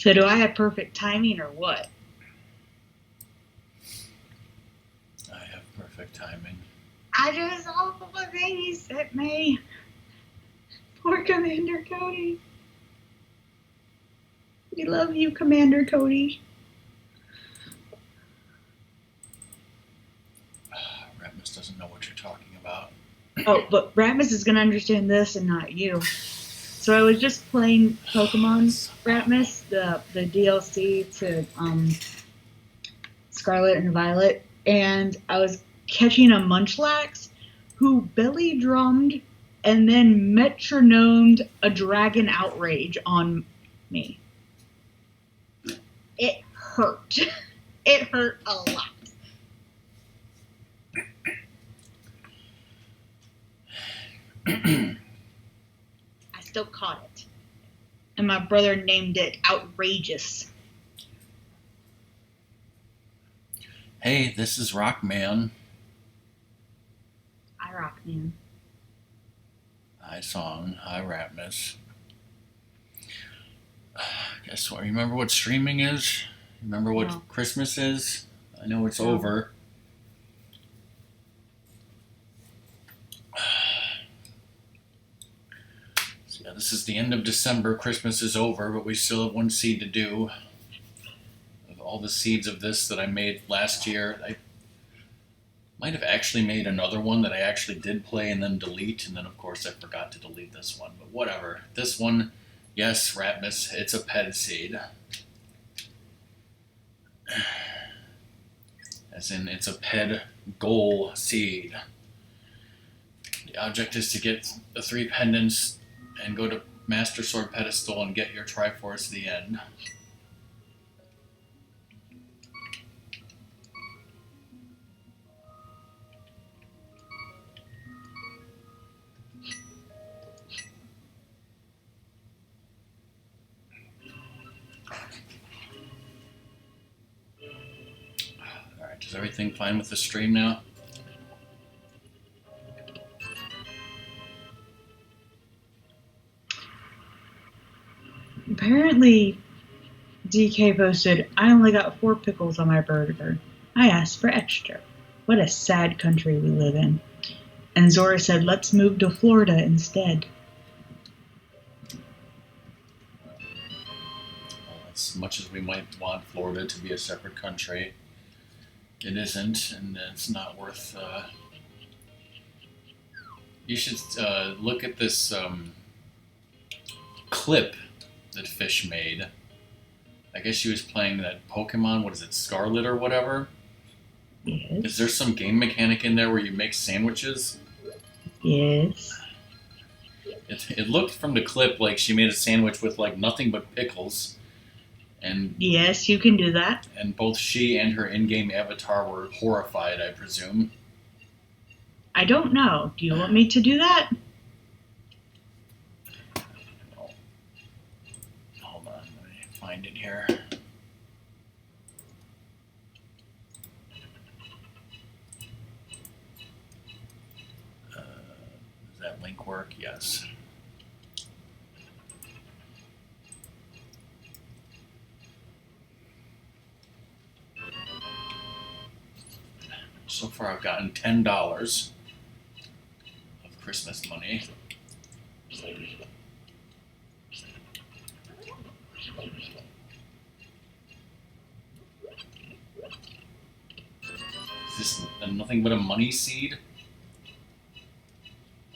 So do I have perfect timing or what? I have perfect timing. I just saw the thing he sent me. Poor Commander Cody. We love you, Commander Cody. Ratmus doesn't know what you're talking about. Oh, but Ratmus is going to understand this and not you. So I was just playing Pokemon Ratmus, the DLC to Scarlet and Violet, and I was catching a Munchlax who belly drummed and then metronomed a Dragon Outrage on me. It hurt. It hurt a lot. I still caught it. And my brother named it Outrageous. Hey, this is Rockman. Hi, Rockman. Hi, Song. Hi, Ratmus. Guess what? Remember what streaming is? Remember what Christmas is? I know it's over. So yeah, this is the end of December. Christmas is over, but we still have one seed to do. Of all the seeds of this that I made last year, I might have actually made another one that I actually did play and then delete, and then of course I forgot to delete this one, but whatever. This one, yes, Ratmus, it's a Ped seed. As in, it's a Ped Goal seed. The object is to get the 3 pendants and go to Master Sword Pedestal and get your Triforce to the end. Alright, is everything fine with the stream now? Apparently, DK posted, I only got 4 pickles on my burger. I asked for extra. What a sad country we live in. And Zora said, let's move to Florida instead. Well, as much as we might want Florida to be a separate country, it isn't, and it's not worth... You should look at this clip that Fish made. I guess she was playing that Pokemon, what is it, Scarlet or whatever? Yes. Is there some game mechanic in there where you make sandwiches? Yes. It looked from the clip like she made a sandwich with like nothing but pickles. And yes, you can do that. And both she and her in-game avatar were horrified, I presume. I don't know. Do you want me to do that? Hold on, let me find it here. Does that link work? Yes. So far I've gotten $10 of Christmas money. Is this nothing but a money seed?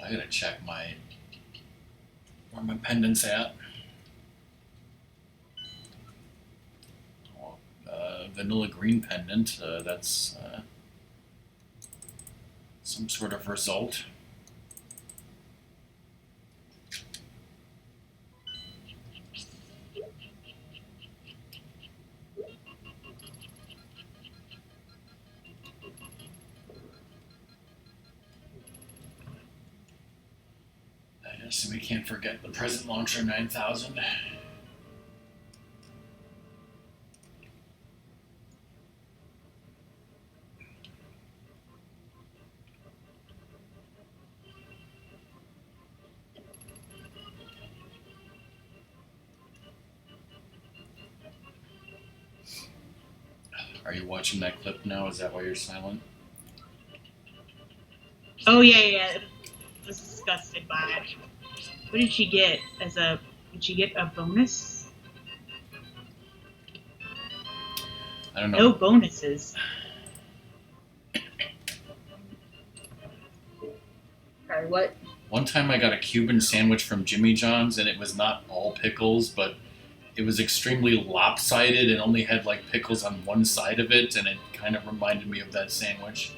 I gotta check where my pendant's at. Vanilla green pendant, that's some sort of result. I guess we can't forget the present launcher 9000. Are you watching that clip now? Is that why you're silent? Oh yeah. I was disgusted by it. What did she get as a? Did she get a bonus? I don't know. No bonuses. Sorry, what? One time I got a Cuban sandwich from Jimmy John's, and it was not all pickles, but it was extremely lopsided and only had like pickles on one side of it, and it kind of reminded me of that sandwich.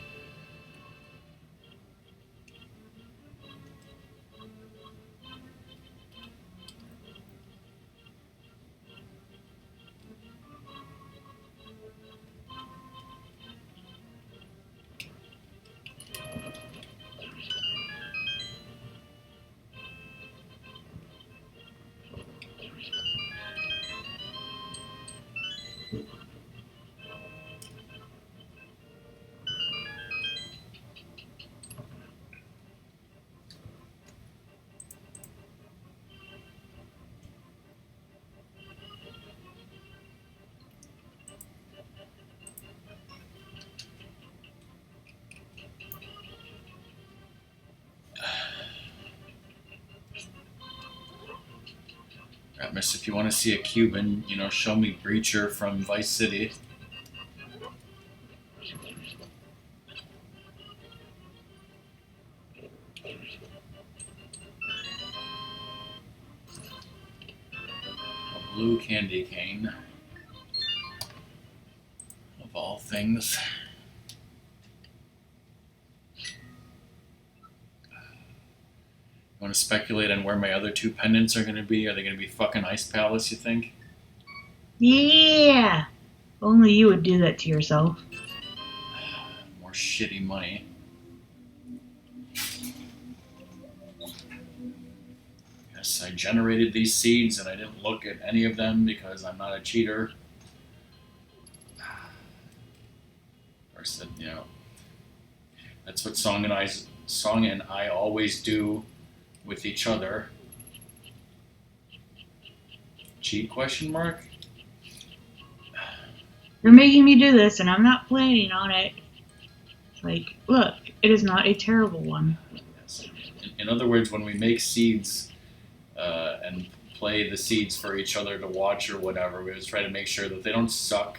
Right, miss, if you want to see a Cuban, show me Breacher from Vice City. A blue candy cane. Of all things. You want to speculate on where my other two pendants are going to be? Are they going to be fucking Ice Palace, you think? Yeah. Only you would do that to yourself. More shitty money. Yes, I generated these seeds and I didn't look at any of them because I'm not a cheater. Or said, that's what Song and I always do with each other. Cheat question mark? You're making me do this, and I'm not planning on it. Like, look, it is not a terrible one. Yes. In other words, when we make seeds and play the seeds for each other to watch or whatever, we just try to make sure that they don't suck,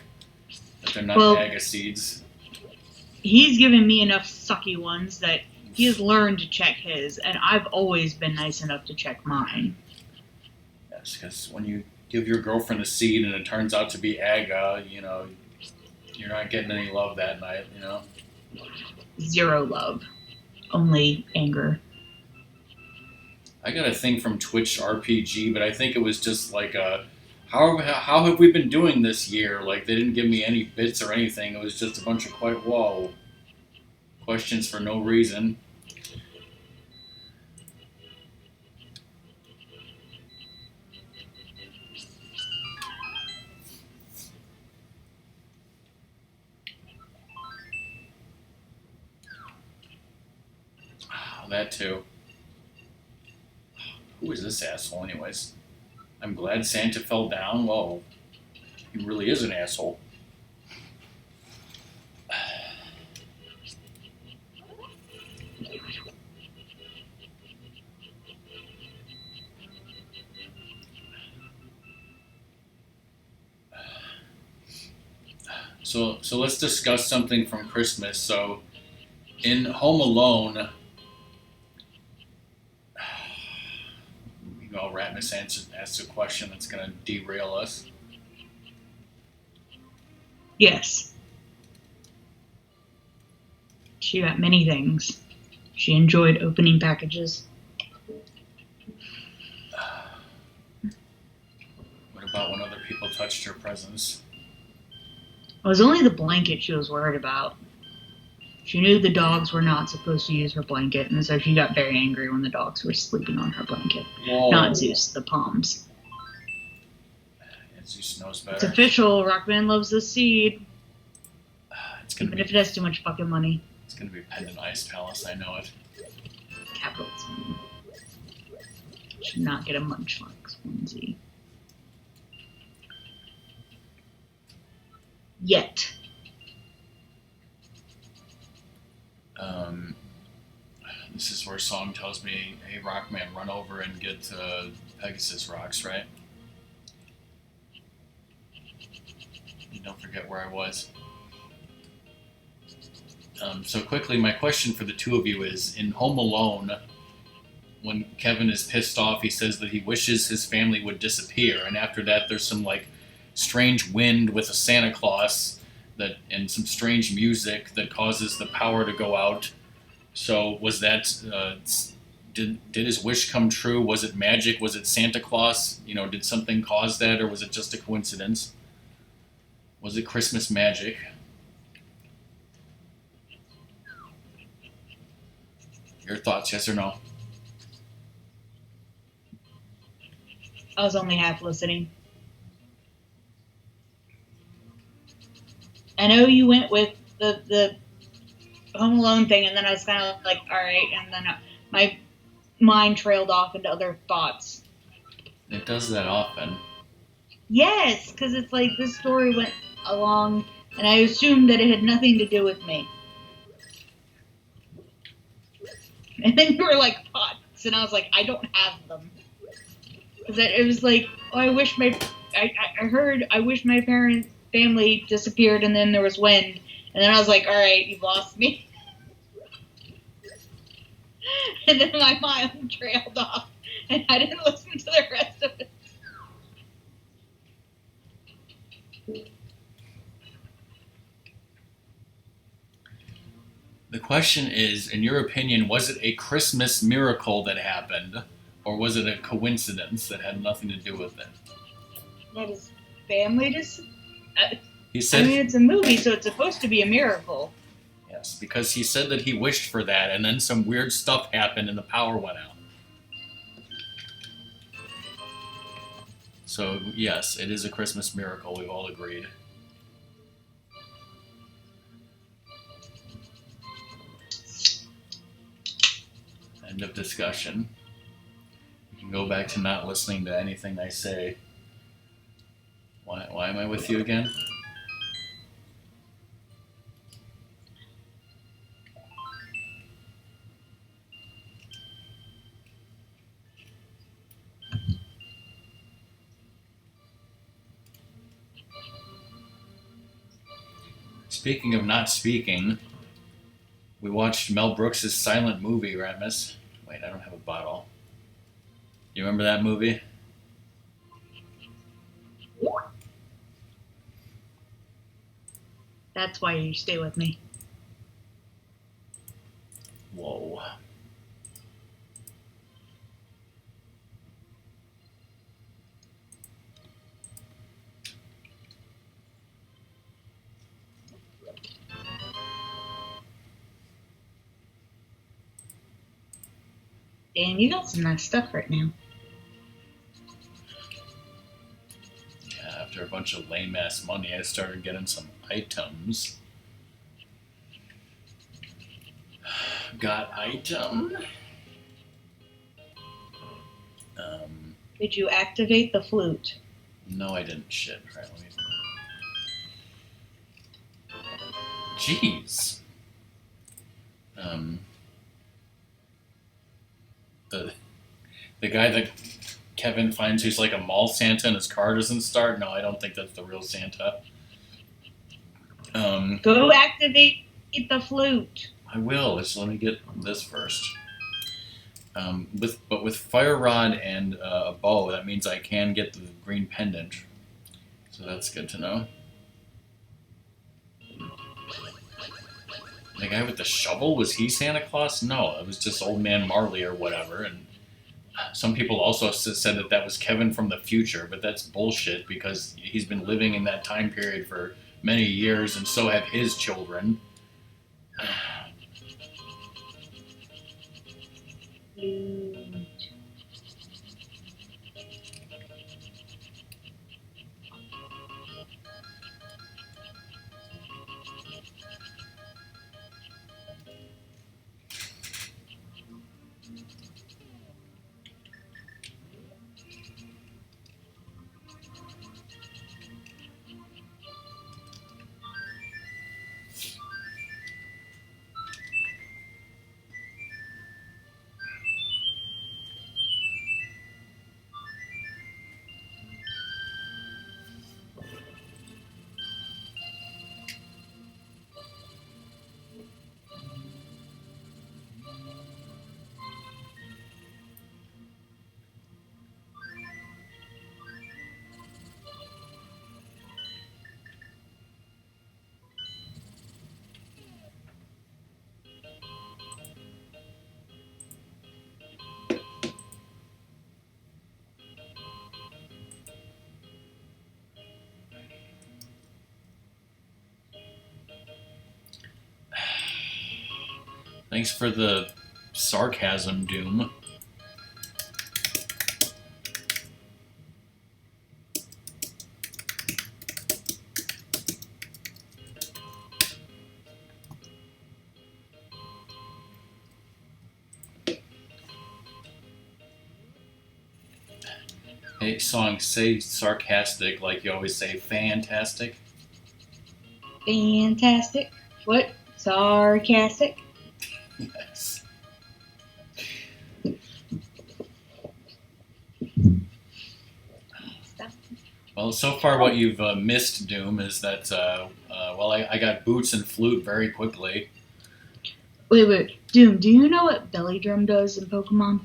that they're not aga seeds. He's given me enough sucky ones that he has learned to check his, and I've always been nice enough to check mine. Yes, because when you give your girlfriend a seed and it turns out to be aga, you're not getting any love that night, Zero love. Only anger. I got a thing from Twitch RPG, but I think it was just like how have we been doing this year? Like, they didn't give me any bits or anything. It was just a bunch of questions for no reason. That too. Who is this asshole anyways? I'm glad Santa fell down. Whoa. He really is an asshole. So let's discuss something from Christmas. So in Home Alone, Ratmus asked a question that's going to derail us. Yes. She got many things. She enjoyed opening packages. What about when other people touched her presents? It was only the blanket she was worried about. She knew the dogs were not supposed to use her blanket, and so she got very angry when the dogs were sleeping on her blanket. Whoa. Not Zeus, the Palms. Yeah, Zeus knows better. It's official. Rockman loves this seed. Even if it has too much fucking money. It's going to be Pendant Ice Palace, I know it. Capitalism. Should not get a Munchlax onesie. Yet. This is where a song tells me, hey, Rockman, run over and get Pegasus rocks, right? You don't forget where I was. So quickly, my question for the two of you is, in Home Alone, when Kevin is pissed off, he says that he wishes his family would disappear, and after that there's some like strange wind with a Santa Claus that and some strange music that causes the power to go out. So was that did his wish come true? Was it magic? Was it Santa Claus? You know, did something cause that, or was it just a coincidence? Was it Christmas magic? Your thoughts, yes or no? I was only half listening. I know you went with the Home Alone thing, and then I was kind of like, all right, and then my mind trailed off into other thoughts. It does that often. Yes, because it's like this story went along, and I assumed that it had nothing to do with me. And then you were like, pots, and I was like, I don't have them. Because it was like, oh, I heard, I wish my family disappeared, and then there was wind. And then I was like, all right, you've lost me. And then my mind trailed off, and I didn't listen to the rest of it. The question is, in your opinion, was it a Christmas miracle that happened, or was it a coincidence that had nothing to do with it? That his family just. He said, I mean, it's a movie, so it's supposed to be a miracle. yes, because he said that he wished for that, and then some weird stuff happened and the power went out. So, yes, it is a Christmas miracle, we've all agreed. End of discussion. You can go back to not listening to anything I say. Why am I with you again? Speaking of not speaking, we watched Mel Brooks' silent movie, right, miss? Wait, I don't have a bottle. You remember that movie? That's why you stay with me. Whoa. Dan, you got some nice stuff right now. Yeah, after a bunch of lame ass money, I started getting some items. Got item. Did you activate the flute? No, I didn't. Shit. All right, let me. Jeez. The guy that Kevin finds who's like a mall Santa and his car doesn't start. No, I don't think that's the real Santa. Go activate the flute. I will. Just let me get this first. With fire rod and a bow, that means I can get the green pendant. So that's good to know. The guy with the shovel, was he Santa Claus? No, it was just Old Man Marley or whatever. And some people also said that that was Kevin from the future, but that's bullshit because he's been living in that time period for many years, and so have his children. Thanks for the sarcasm, Doom. Hey, song, say sarcastic like you always say fantastic. Fantastic. What? Sarcastic. Yes. Stop. Well, so far what you've missed, Doom, is that, well, I got boots and flute very quickly. Wait. Doom, do you know what Belly Drum does in Pokemon?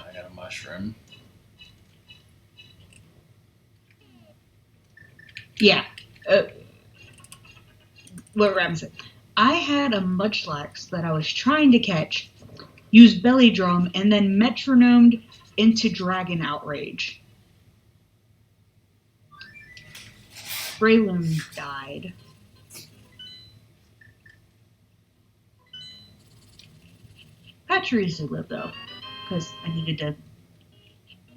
I got a mushroom. Yeah. What Ram said. I had a Munchlax that I was trying to catch, used Belly Drum, and then metronomed into Dragon Outrage. Breloom died. Pachirisu lived though, because I needed to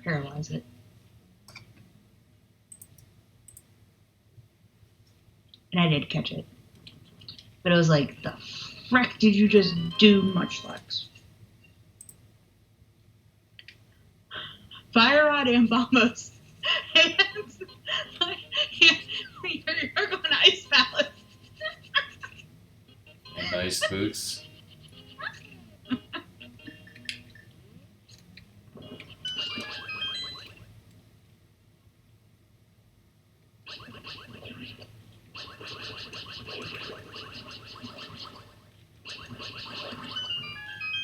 paralyze it. And I did catch it. But it was like, the frick did you just do, Munchlax? Fire Rod and Bombos. You're going Ice Palace. And ice boots.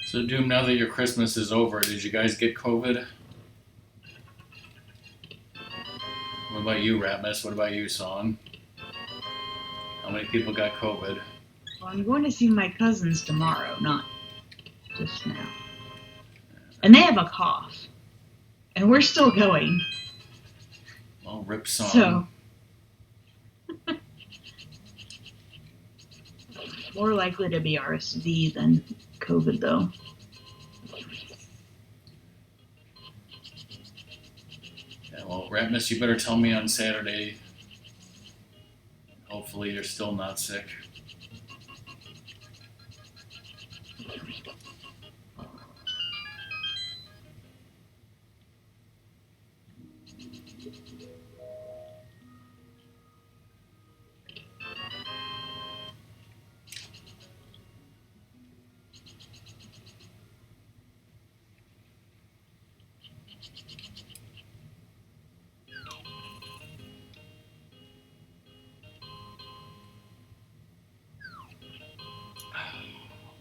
So, Doom, now that your Christmas is over, did you guys get COVID? What about you, Ratmus? What about you, Song? How many people got COVID? Well, I'm going to see my cousins tomorrow, not just now. And they have a cough. And we're still going. Well, rip Song. So. More likely to be RSV than COVID, though. Yeah, well, Ratmus, you better tell me on Saturday. Hopefully you're still not sick.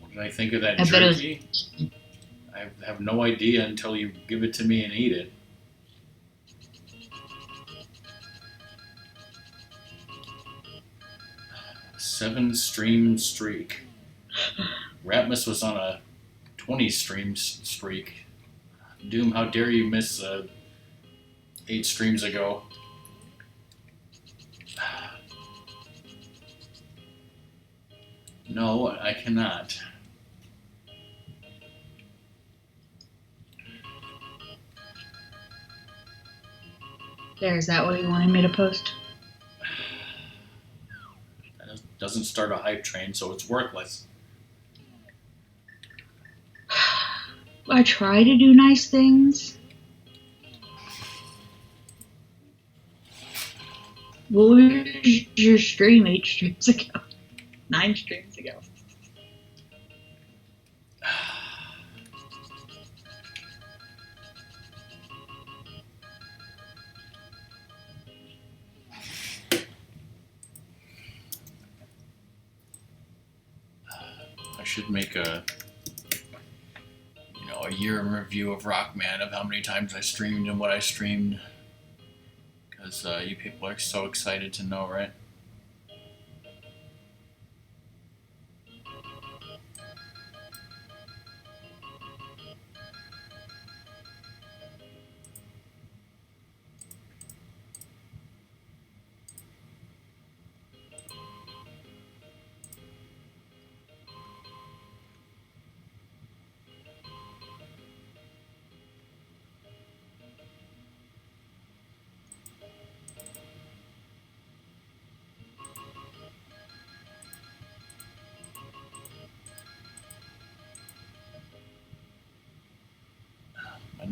What did I think of that jerky? I have no idea until you give it to me and eat it. Seven-stream streak. Ratmus was on a 20-stream streak. Doom, how dare you miss 8 streams ago? No, I cannot. There, is that what you wanted me to post? That doesn't start a hype train, so it's worthless. I try to do nice things. What was your stream 8 streams ago? 9 streams ago. I should make a year in review of Rockman of how many times I streamed and what I streamed, because you people are so excited to know, right?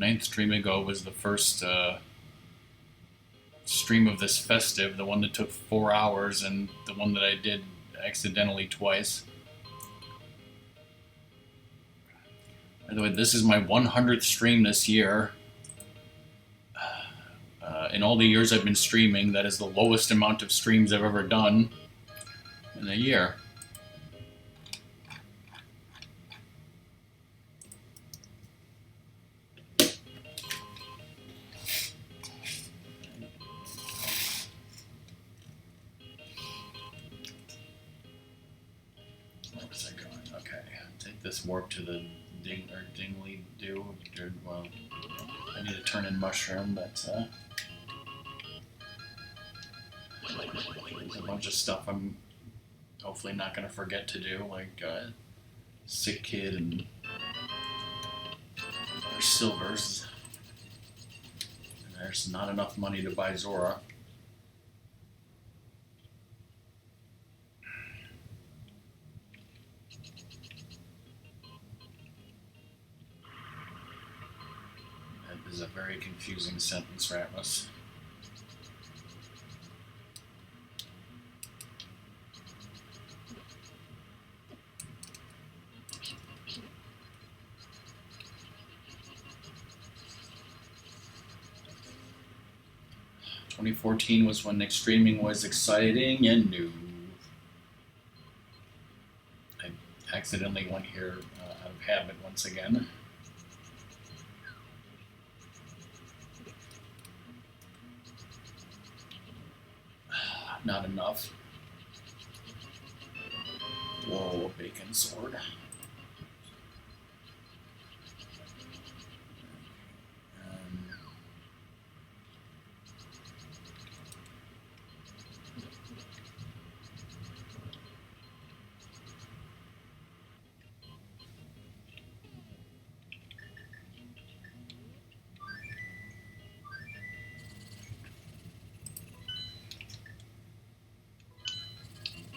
ninth stream ago was the first stream of this festive, the one that took 4 hours, and the one that I did accidentally twice. By the way, this is my 100th stream this year. In all the years I've been streaming, that is the lowest amount of streams I've ever done in a year. Where was I going? Okay, take this warp to the Dingley Do. Well, I need to turn in mushroom, but there's a bunch of stuff I'm hopefully not going to forget to do, like Sick Kid and there's silvers. And there's not enough money to buy Zora. That is a very confusing sentence, Ratmus. "2014 was when streaming was exciting and new." I accidentally went here out of habit once again. Not enough. Whoa, a bacon sword.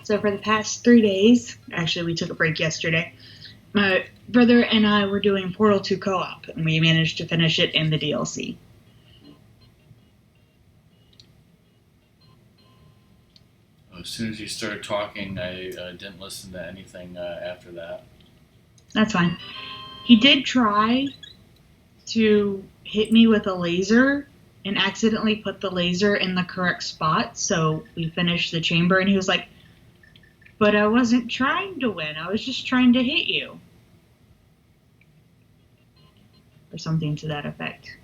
So for the past 3 days, actually we took a break yesterday, my brother and I were doing Portal 2 co-op, and we managed to finish it in the DLC. As soon as you started talking, I didn't listen to anything after that. That's fine. He did try to hit me with a laser and accidentally put the laser in the correct spot, so we finished the chamber, and he was like, "But I wasn't trying to win, I was just trying to hit you." Or something to that effect.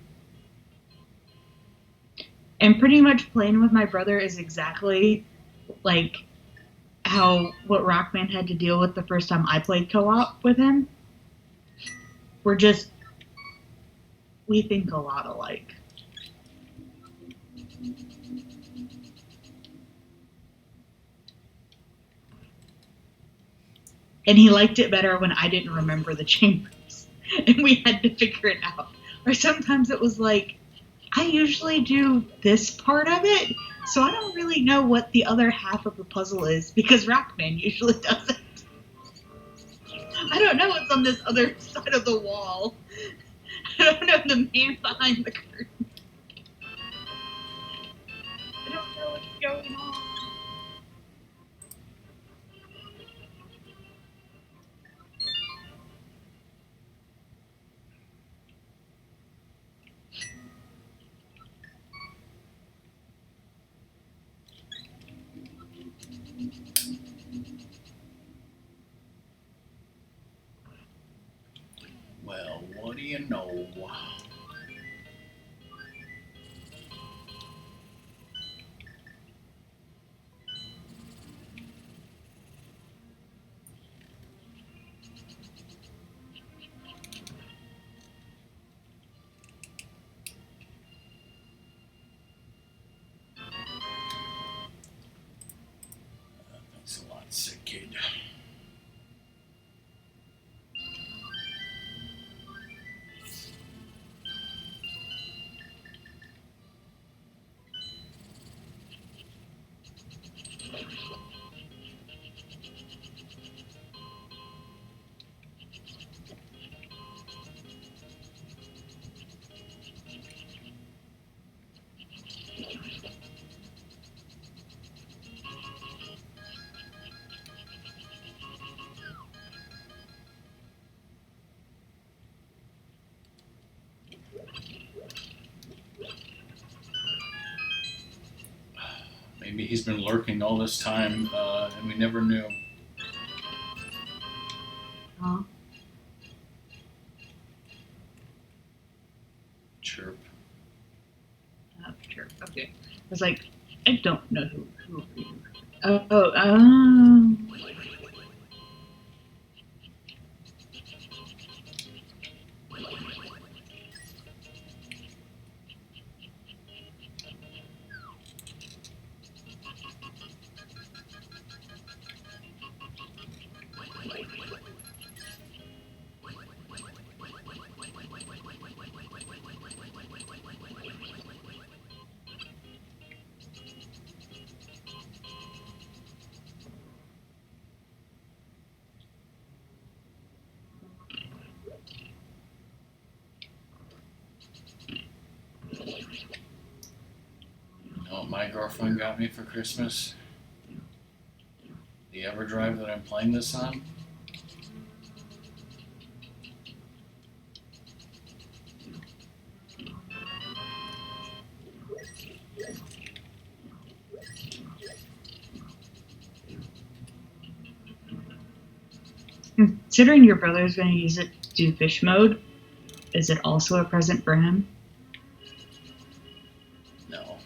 And pretty much playing with my brother is exactly like what Rockman had to deal with the first time I played co-op with him. We think a lot alike. And he liked it better when I didn't remember the chambers and we had to figure it out. Or sometimes it was like, I usually do this part of it, so I don't really know what the other half of the puzzle is because Rockman usually does it. I don't know what's on this other side of the wall. I don't know the man behind the curtain. I don't know what's going on. Well, what do you know? Thanks a lot, Sick Kid. he's been lurking all this time, and we never knew. Huh? Chirp. Sure. Okay. I was like, I don't know who. Oh. You know what my girlfriend got me for Christmas? The EverDrive that I'm playing this on? Considering your brother's going to use it to do fish mode, is it also a present for him? No.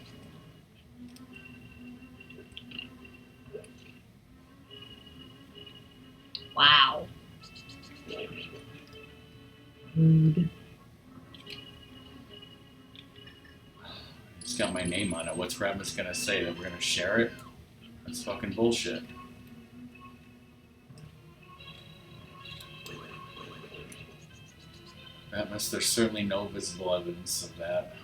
Wow. Rude. It's got my name on it. What's Rabbit's gonna say? That we're gonna share it? That's fucking bullshit. Ratmus, there's certainly no visible evidence of that.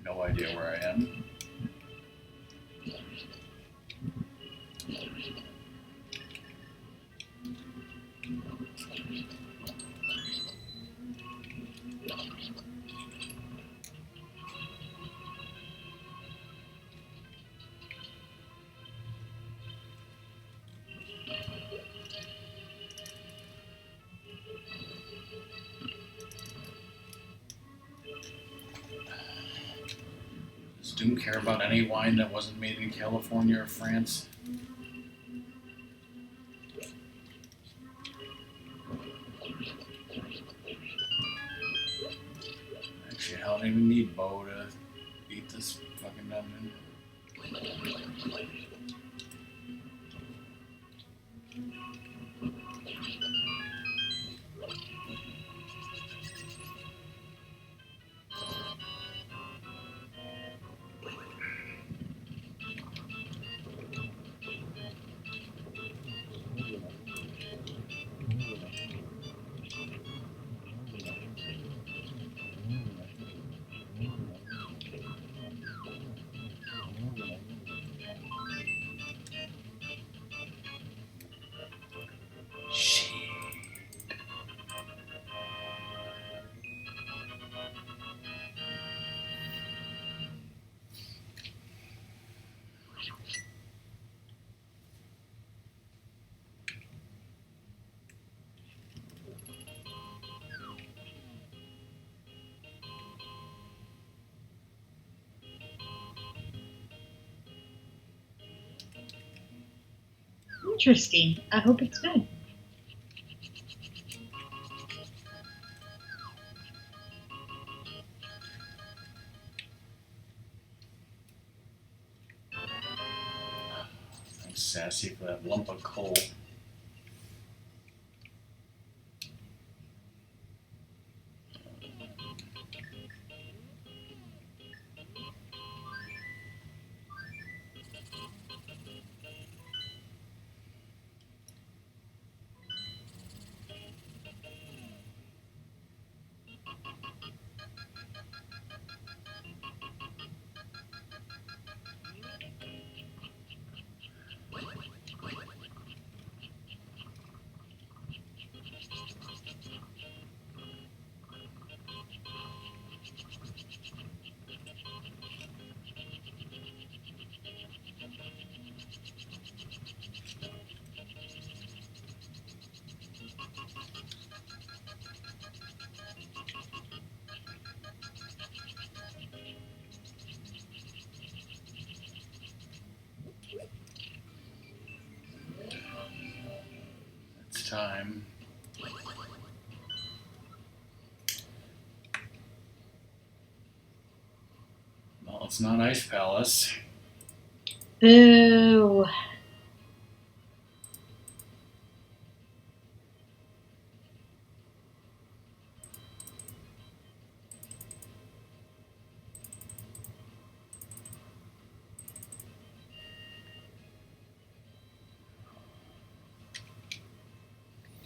No idea where I am. Does Doom care about any wine that wasn't made in California or France? don't even need Bo to eat this fucking onion. Interesting. I hope it's good. Thanks, Sassy, for that lump of coal. It's time. Well, it's not Ice Palace. Boo.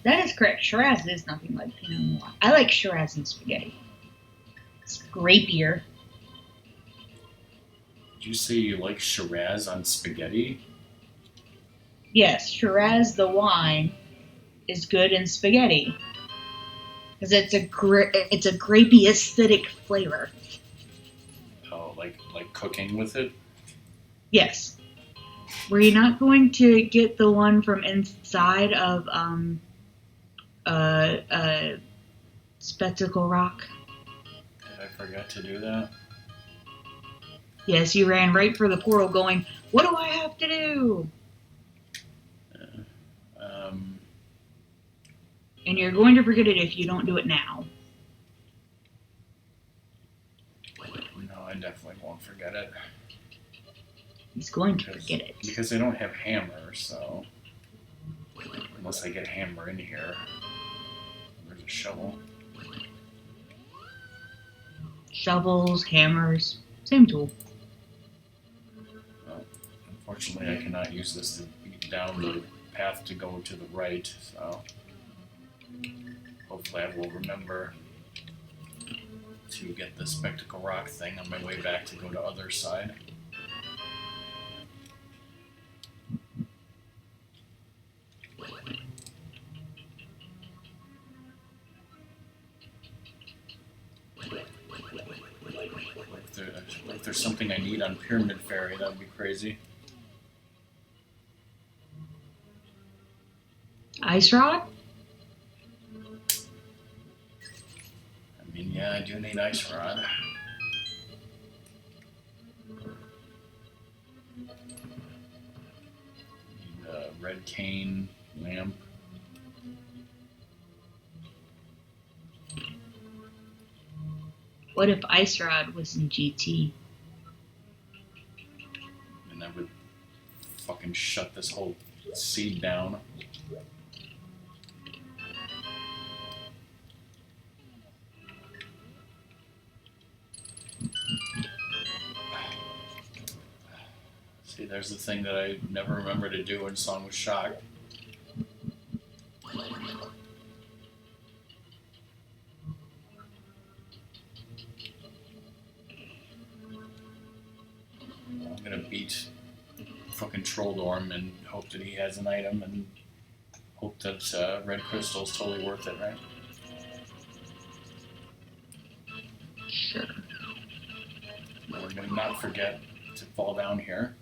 That is correct. Shiraz is nothing like Pinot Noir. I like Shiraz and spaghetti. It's grapier. Did you say you like Shiraz on spaghetti? Yes, Shiraz, the wine, is good in spaghetti. Because it's a grapey acidic flavor. Oh, like cooking with it? Yes. Were you not going to get the one from inside of Spectacle Rock? Did I forget to do that? Yes, you ran right for the portal going, what do I have to do? And you're going to forget it if you don't do it now. No, I definitely won't forget it. He's going to forget it. Because I don't have hammer, so... Unless I get hammer in here. There's a shovel. Shovels, hammers, same tool. Well, unfortunately, I cannot use this to beat down the path to go to the right, so... Hopefully I will remember to get the Spectacle Rock thing on my way back to go to other side. If there's something I need on Pyramid Ferry, that would be crazy. Ice Rod? I mean, yeah, I do need Ice Rod. Need a red cane lamp. What if Ice Rod was in GT? And I would fucking shut this whole seed down. See, there's the thing that I never remember to do in Song with Shock. I'm gonna beat fucking Trolldorm and hope that he has an item and hope that red crystal's totally worth it, right? Sure. We're gonna not forget to fall down here.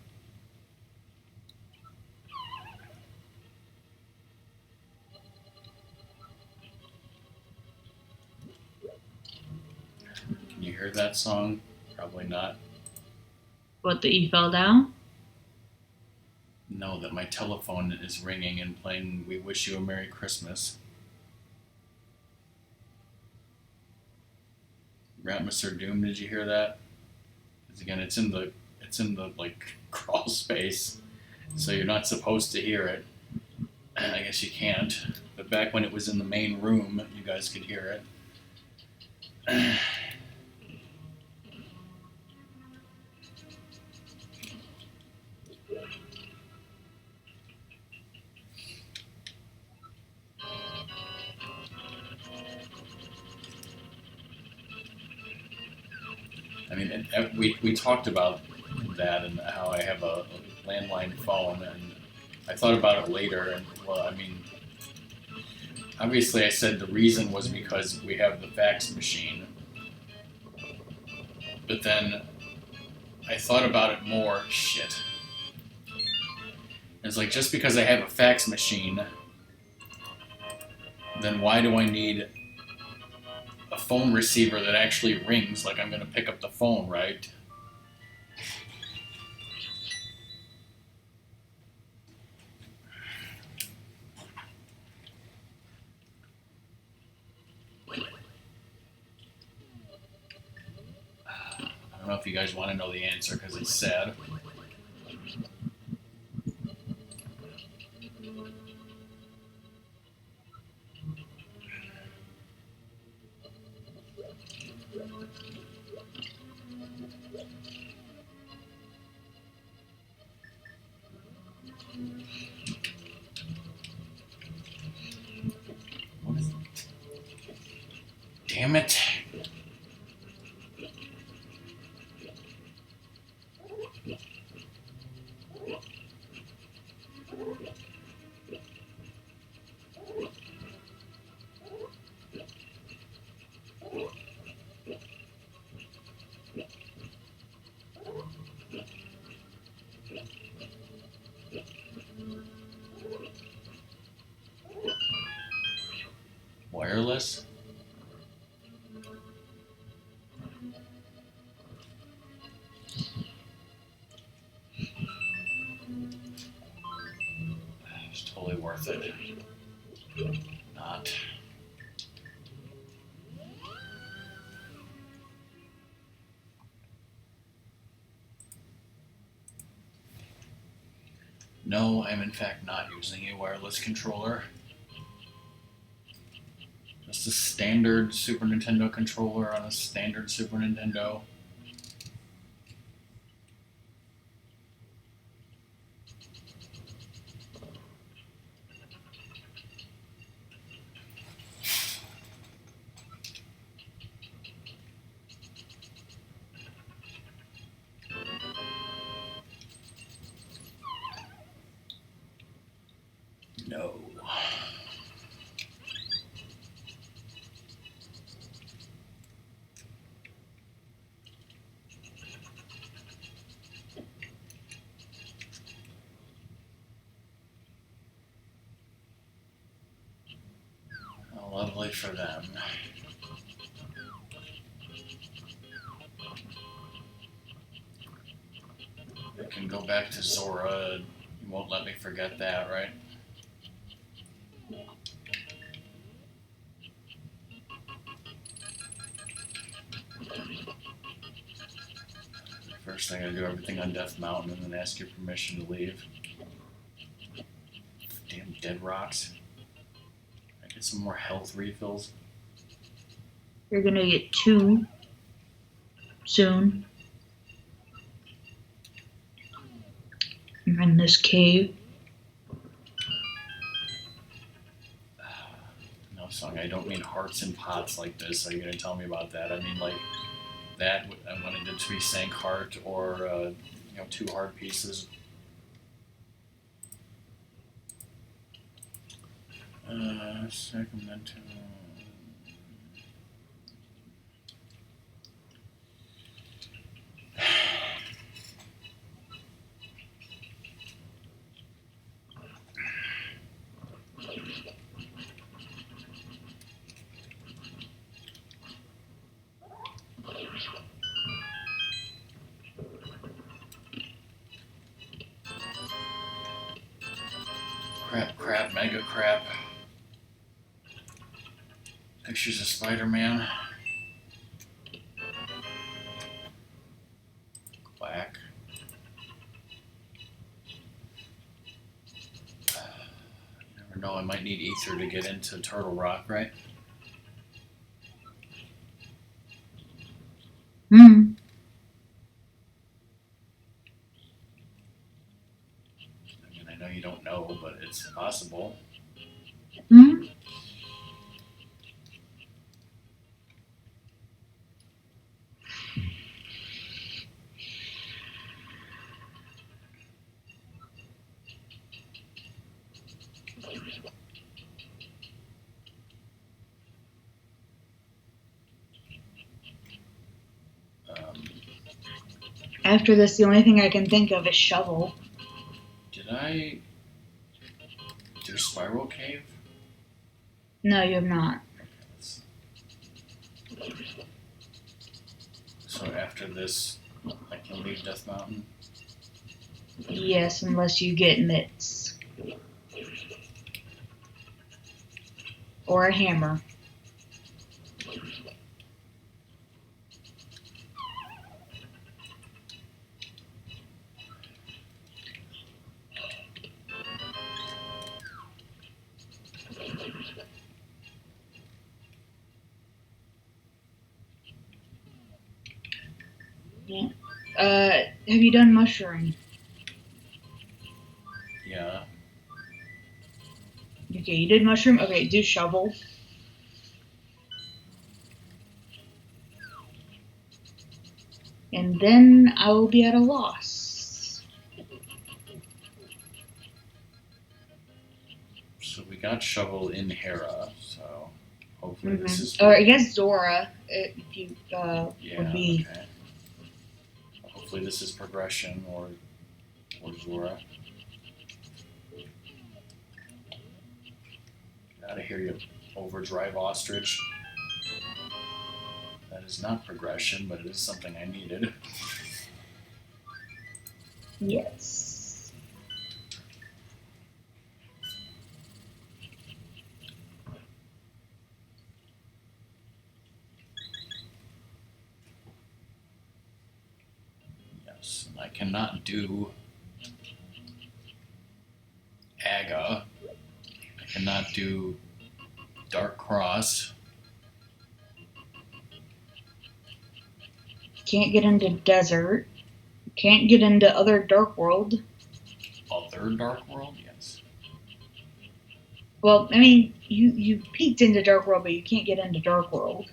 Can you hear that song? Probably not. What, that you fell down? No, that my telephone is ringing and playing We Wish You a Merry Christmas. Ratmaster Doom, did you hear that? Because again, it's in the like crawl space, so you're not supposed to hear it. I guess you can't. But back when it was in the main room, you guys could hear it. I mean, we talked about that and how I have a landline phone, and I thought about it later, and well, I mean, obviously I said the reason was because we have the fax machine, but then I thought about it more. Shit. It's like, just because I have a fax machine, then why do I need a phone receiver that actually rings like I'm going to pick up the phone, right? I don't know if you guys want to know the answer because it's sad. What is it? Damn it. Wireless? It's totally worth it. Not. No, I'm in fact not using a wireless controller. Just a standard Super Nintendo controller on a standard Super Nintendo. No. Oh, lovely for them. I can go back to Zora. You won't let me forget that, right? First, I gotta do everything on Death Mountain and then ask your permission to leave. Damn dead rocks. I get some more health refills. You're gonna get 2 soon. You're in this cave. No, Song, I don't mean hearts in pots like this. Are you gonna tell me about that? I mean, like, that, I wanted it to be sank heart or, 2 heart pieces. Sacramento. Crap, mega crap. Pictures of Spider-Man. Quack. You never know, I might need ether to get into Turtle Rock, right? Hmm. I mean, I know you don't know, but it's possible. Hmm. After this, the only thing I can think of is shovel. Did I do Spiral Cave? No, you have not. So after this, I can leave Death Mountain? Yes, unless you get mitts. Or a hammer. Yeah. Have you done mushroom? Yeah. Okay, you did mushroom? Okay, do shovel. And then I will be at a loss. So we got Shovel in Hera, so hopefully this is... Or I guess Zora, if you yeah, would be. Okay. Hopefully this is progression or Zora. Get out of here, you overdrive ostrich. That is not progression, but it is something I needed. Yes. Yes, and I cannot do Aga. I cannot do Dark Cross. Can't get into desert. Can't get into other Dark World. Other Dark World? Yes. Well, I mean, you peeked into Dark World, but you can't get into Dark World.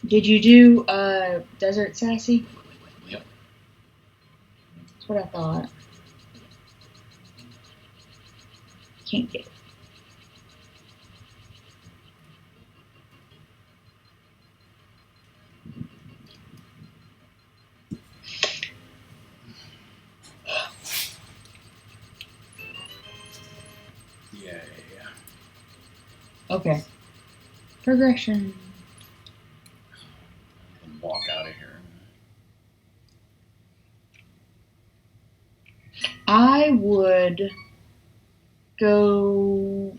Did you do Desert Sassy? Yep. That's what I thought. Can't get it. Yeah. Okay. Progression. And walk out of here. would go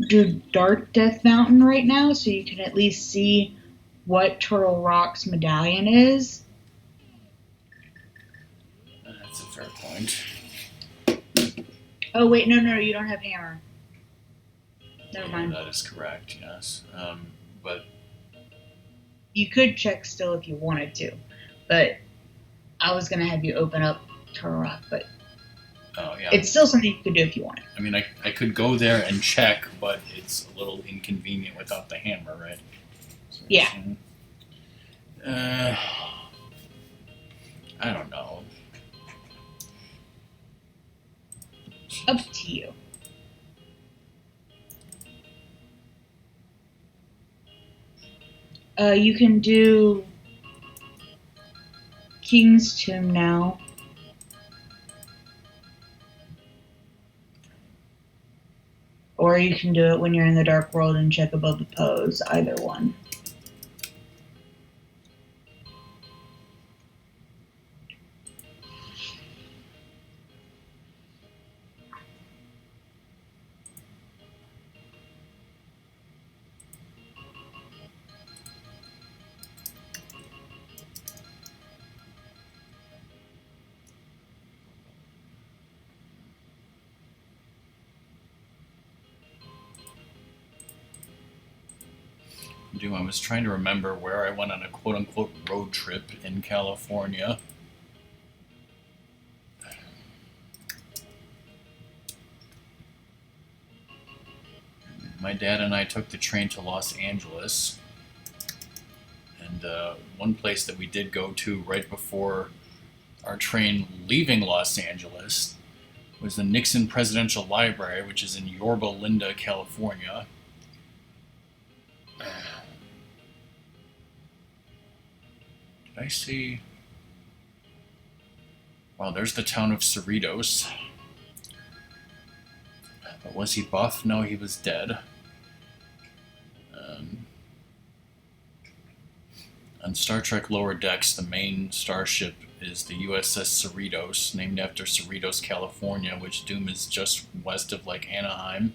do Dark Death Mountain right now so you can at least see what Turtle Rock's medallion is. That's a fair point. Oh, wait, no, you don't have hammer. Never mind. That is correct, yes. But you could check still if you wanted to, but I was going to have you open up Turtle Rock, but it's still something you could do if you wanted. I mean, I could go there and check, but it's a little inconvenient without the hammer, right? So yeah. I don't know. Up to you. You can do King's Tomb now. Or you can do it when you're in the Dark World and check above the pose. Either one. I was trying to remember where I went on a quote-unquote road trip in California. My dad and I took the train to Los Angeles, and one place that we did go to right before our train leaving Los Angeles was the Nixon Presidential Library, which is in Yorba Linda, California. Did I see? Wow, there's the town of Cerritos. But was he buff? No, he was dead. On Star Trek Lower Decks, the main starship is the USS Cerritos, named after Cerritos, California, which Doom is just west of like Anaheim.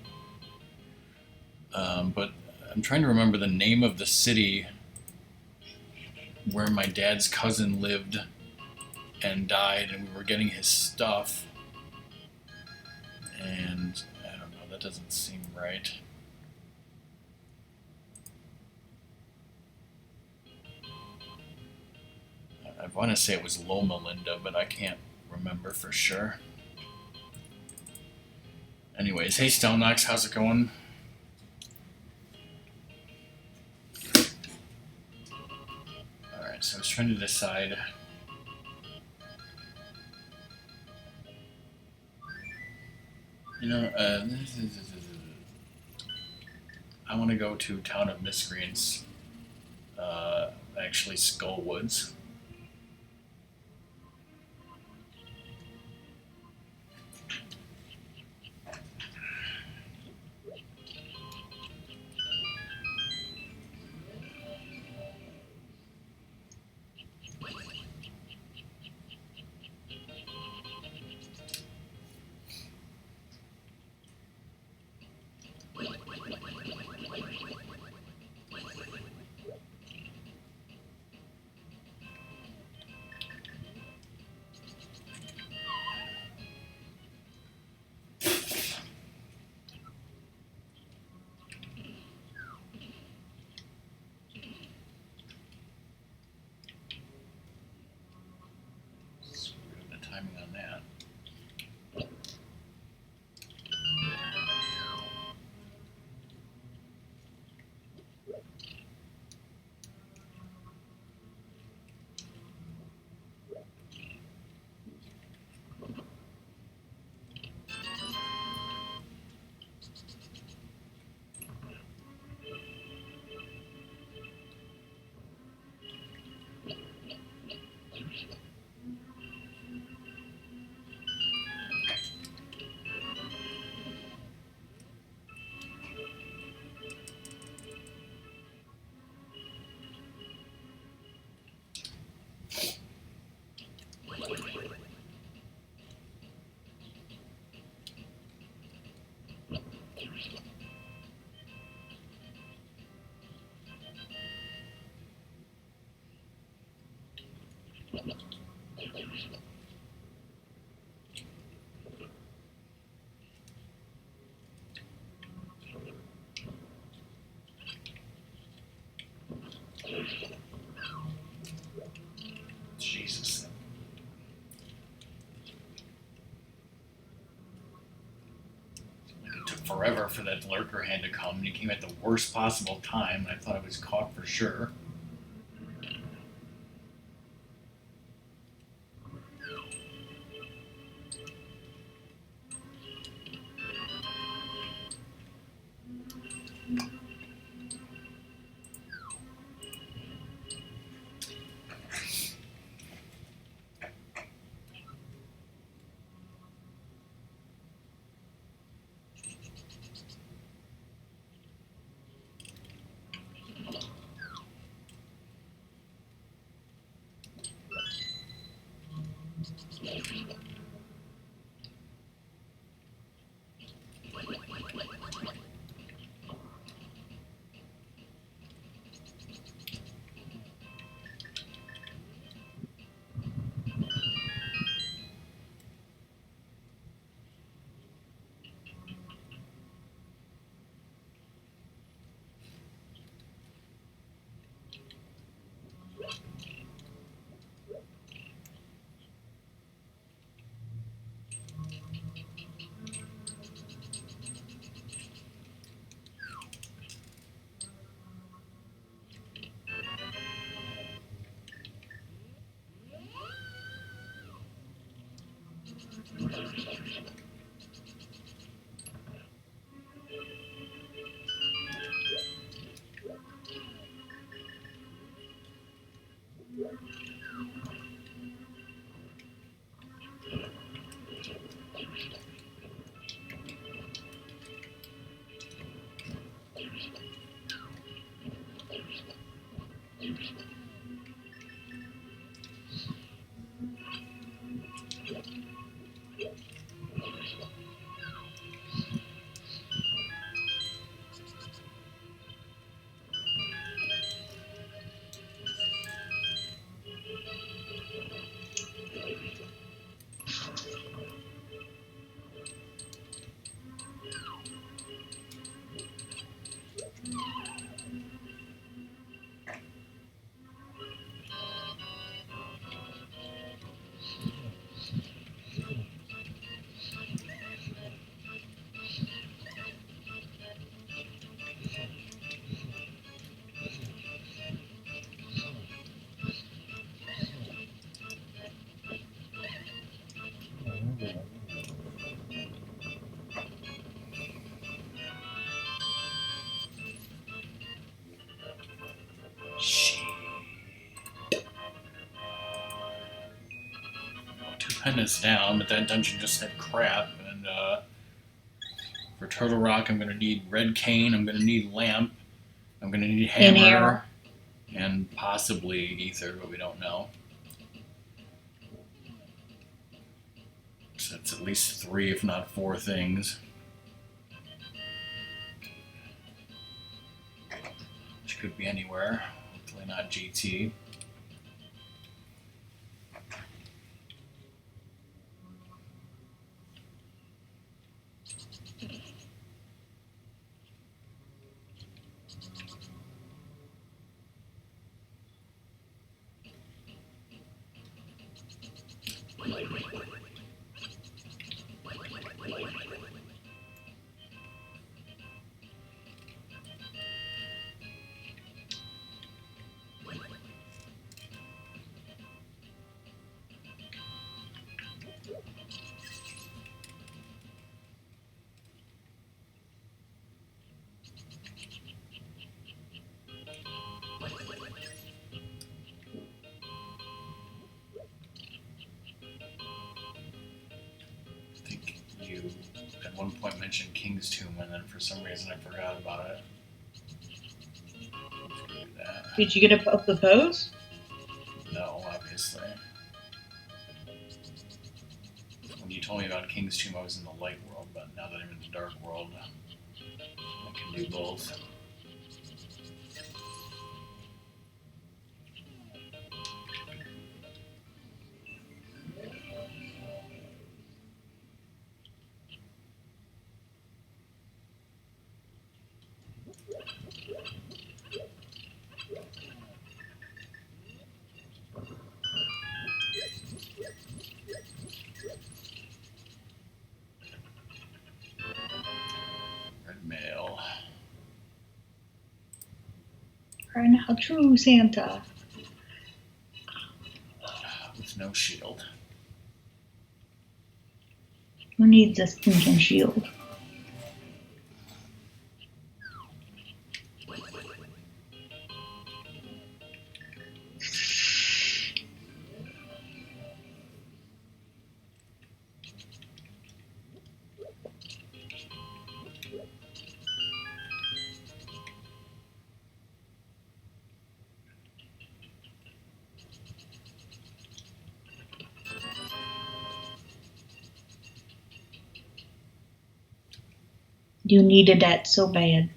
But I'm trying to remember the name of the city where my dad's cousin lived and died, and we were getting his stuff. And I don't know, that doesn't seem right. I want to say it was Loma Linda, but I can't remember for sure. Anyways, hey Stelnox, how's it going? Alright, so I was trying to decide. I want to go to Town of Miscreants, actually Skullwoods. forever for that lurker hand to come, and he came at the worst possible time, and I thought I was caught for sure. Pin this down, but that dungeon just said crap. And for Turtle Rock, I'm going to need red cane. I'm going to need lamp. I'm going to need hammer, and possibly ether, but we don't know. So that's at least 3, if not 4 things. Which could be anywhere. Hopefully not GT. At one point mentioned King's Tomb, and then for some reason I forgot about it. Do that. Did you get up the pose? No, obviously. When you told me about King's Tomb, I was in the light world, but now that I'm in the dark world, I can do both. are now true Santa. With no shield. Who needs a stinking shield? You needed that so bad.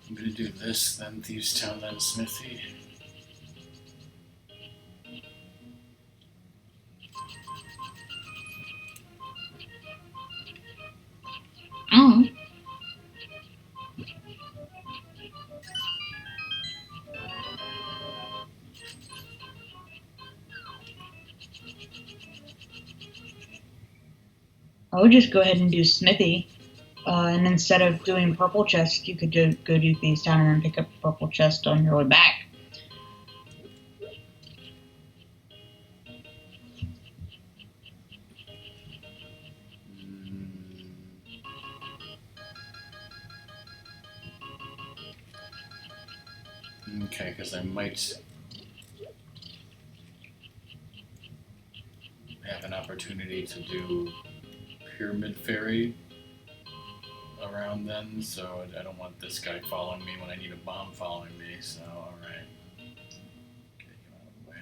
I'm gonna do this, then Thieves Town, then Smithy. Oh. I would just go ahead and do Smithy. And instead of doing purple chest, you could go do Thieves Town and then pick up purple chest on your way back. Okay, because I might have an opportunity to do Pyramid Fairy around then, so I don't want this guy following me when I need a bomb following me, so alright. Get you out of the way.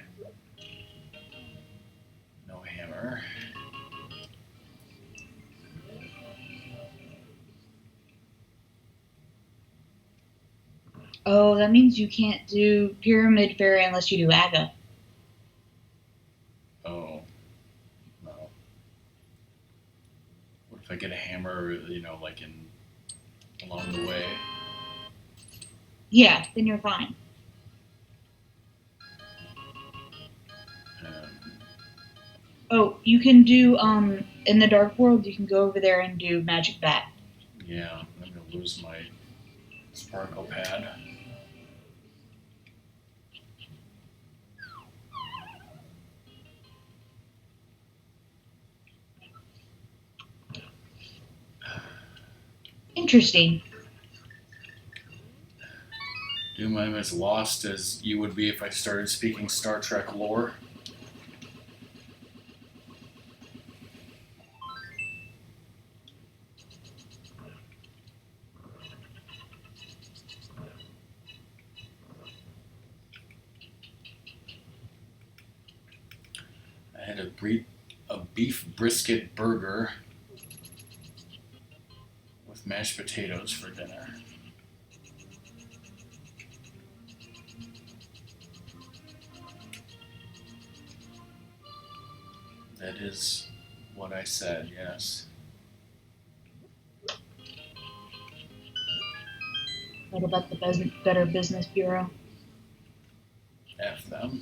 No hammer. Oh, that means you can't do Pyramid Fairy unless you do Aga. Oh. No. What if I get a hammer, like along the way? Yeah, then you're fine. Oh, you can do, in the Dark World, you can go over there and do Magic Bat. Yeah, I'm gonna lose my Sparkle Pad. Interesting. Doom, I'm as lost as you would be if I started speaking Star Trek lore. I had a beef brisket burger with mashed potatoes for dinner. That is what I said, yes. What about the Better Business Bureau? F them.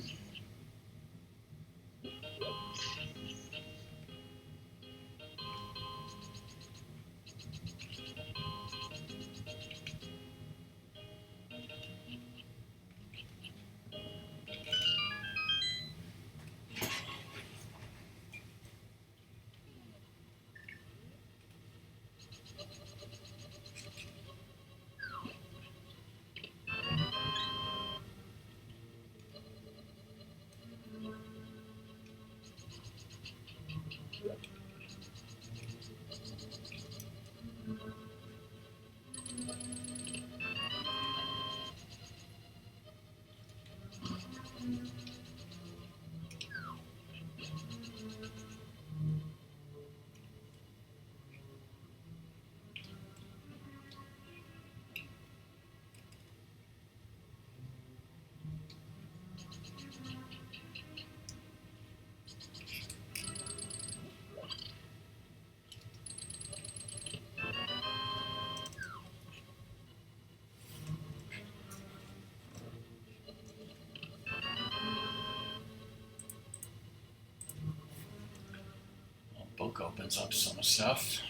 Book opens up some stuff.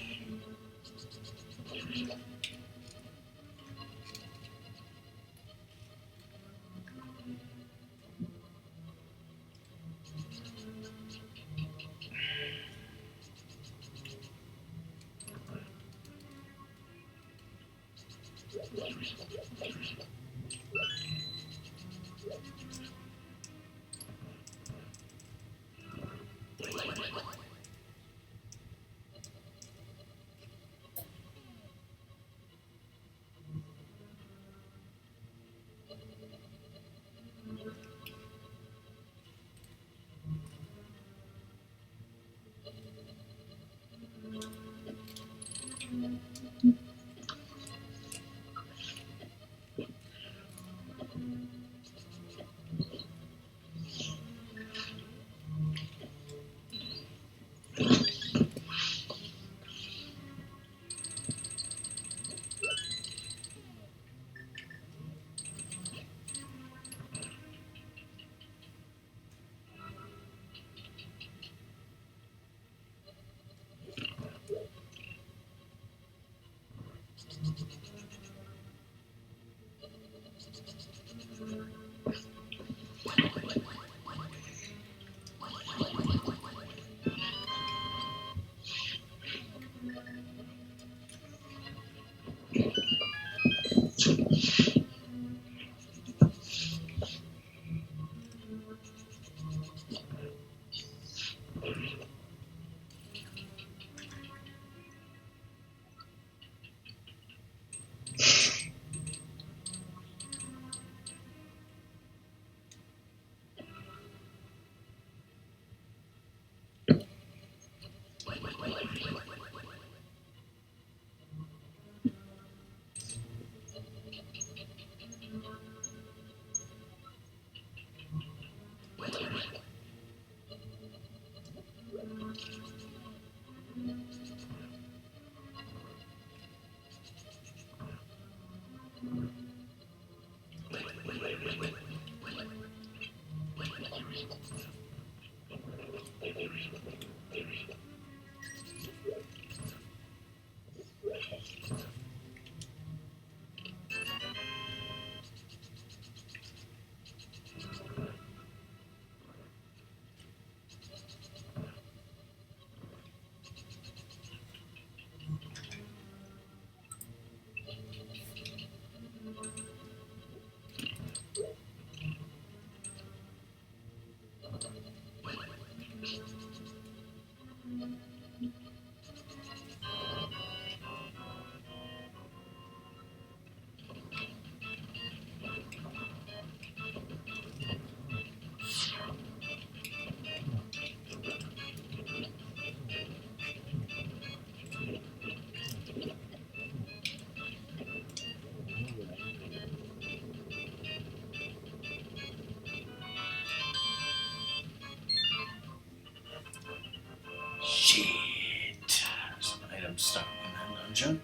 did you?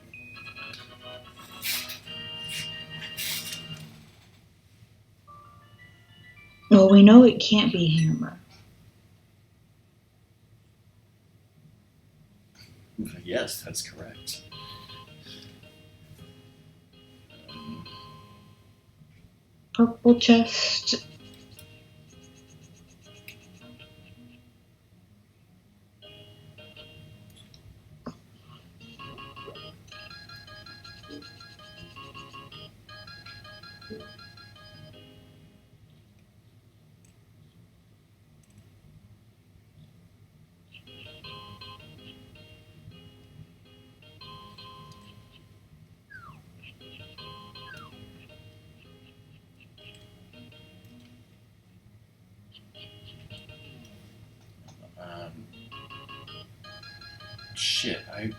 Well, we know it can't be hammer. Yes, that's correct. Purple chest. Shit, I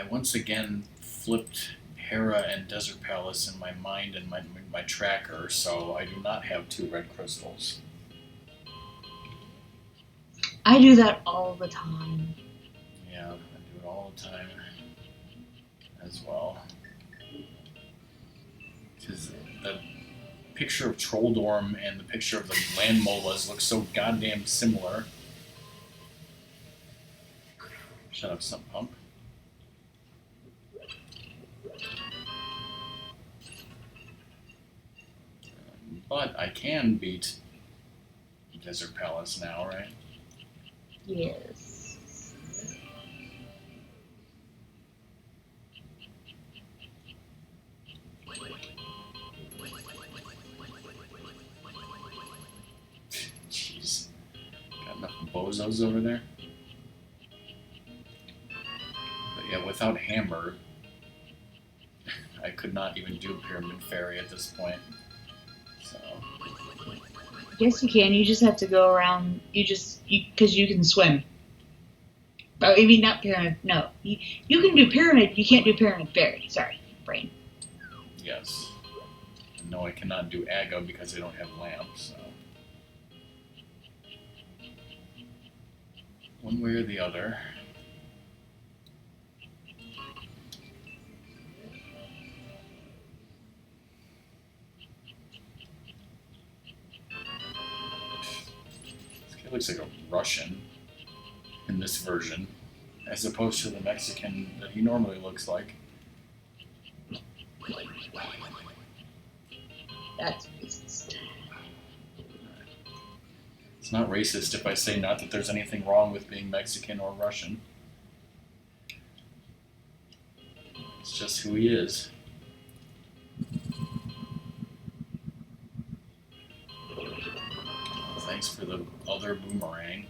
once again flipped Hera and Desert Palace in my mind and my tracker, so I do not have 2 red crystals. I do that all the time. Yeah, I do it all the time as well. Because the picture of Trolldorm and the picture of the land molas look so goddamn similar. Shut up, Sun Pump. But I can beat Desert Palace now, right? Yes. Jeez. Got enough bozos over there? But yeah, without Hammer, I could not even do Pyramid Fairy at this point. So, Yes, you can. You just have to go around. Because you can swim. Oh, I mean, not pyramid. No. You can do pyramid. You can't do pyramid fairy. Sorry, brain. yes. And no, I cannot do Aga because I don't have lamps, so. One way or the other. This guy looks like a Russian in this version, as opposed to the Mexican that he normally looks like. That's racist. It's not racist if I say not that there's anything wrong with being Mexican or Russian. It's just who he is. Thanks for the other boomerang.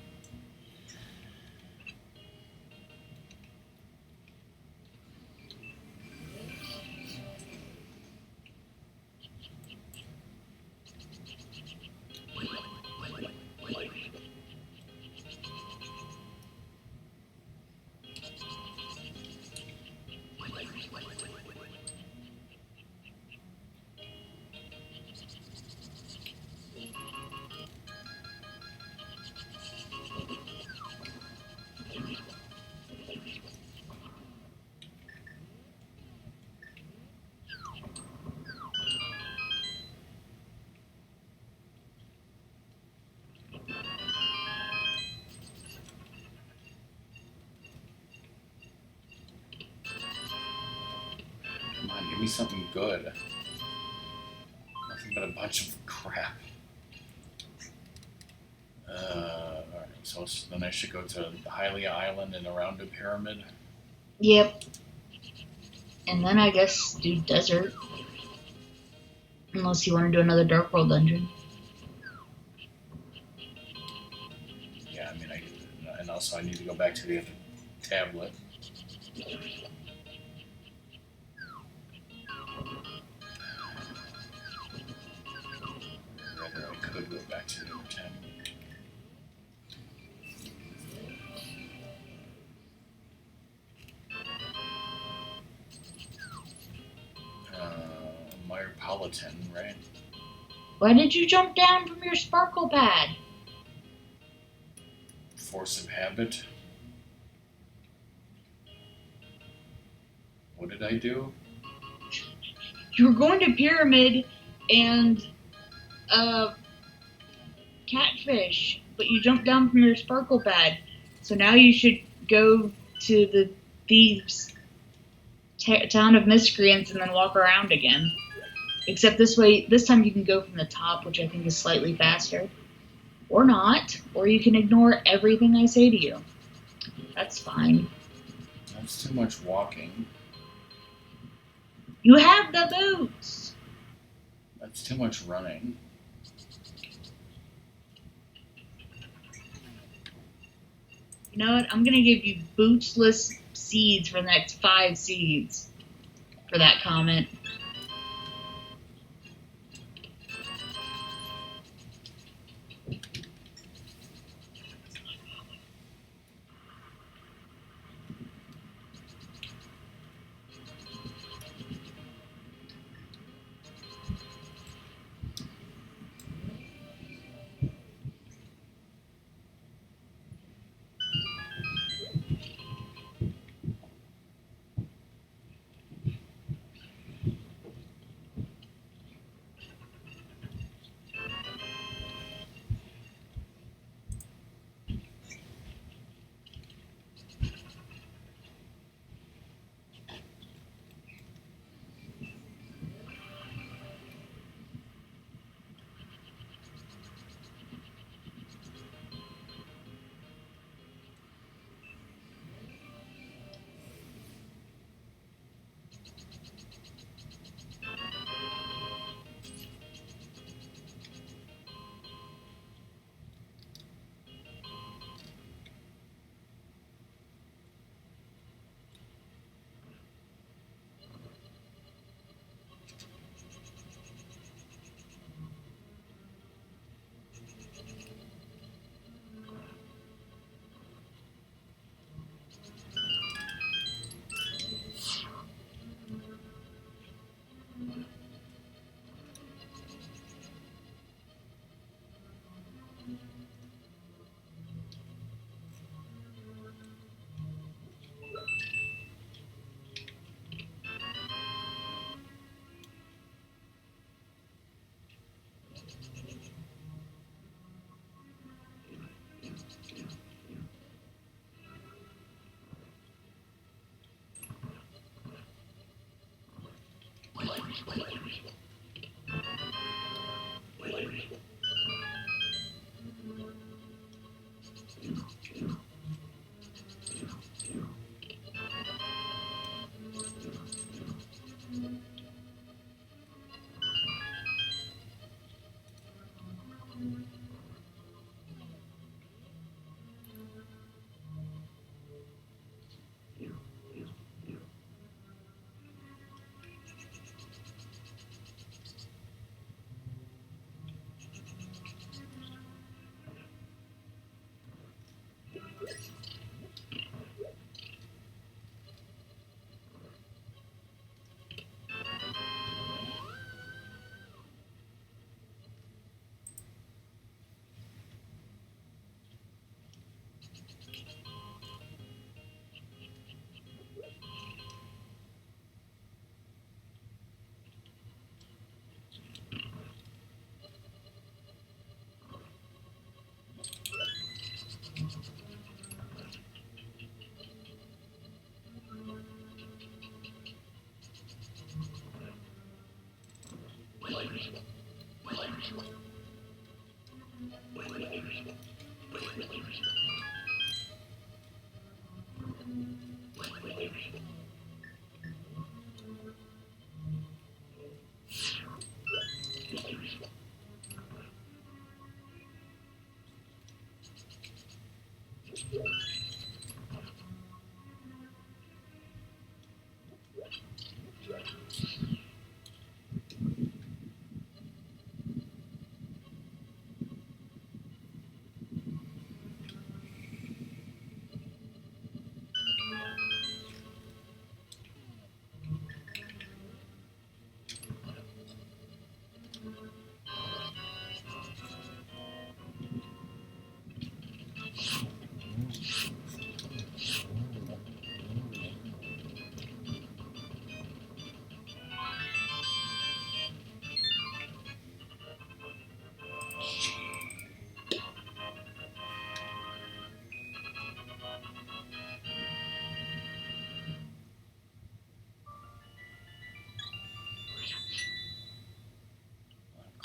Come on, give me something good. Nothing but a bunch of crap. Alright, so then I should go to Hylia Island and around the pyramid. Yep. And then I guess do desert. Unless you want to do another Dark World dungeon. Yeah, I mean, and also I need to go back to the other tablet. Rather, I could go back to the other tablet. Metropolitan, right? Why did you jump down from your sparkle pad? Force of habit. What did I do? You were going to Pyramid and uh, Catfish, but you jumped down from your sparkle pad. So now you should go to the thieves' town of miscreants and then walk around again. Except this time you can go from the top, which I think is slightly faster. Or not. Or you can ignore everything I say to you. That's fine. That's too much walking. You have the boots! That's too much running. You know what? I'm gonna give you bootsless seeds for the next 5 seeds for that comment.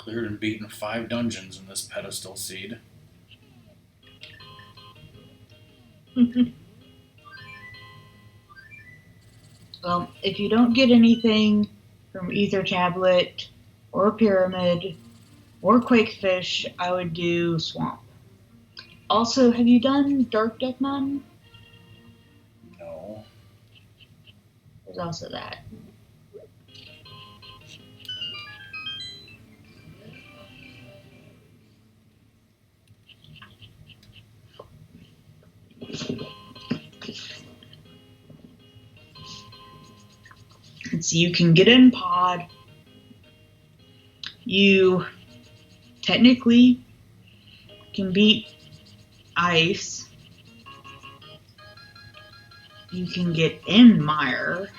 Cleared and beaten 5 dungeons in this pedestal seed. Well, if you don't get anything from Ether Tablet or Pyramid or Quakefish, I would do Swamp. Also, have you done Dark Death Mountain? No. There's also that. And so you can get in pod. You technically can beat ice. You can get in mire.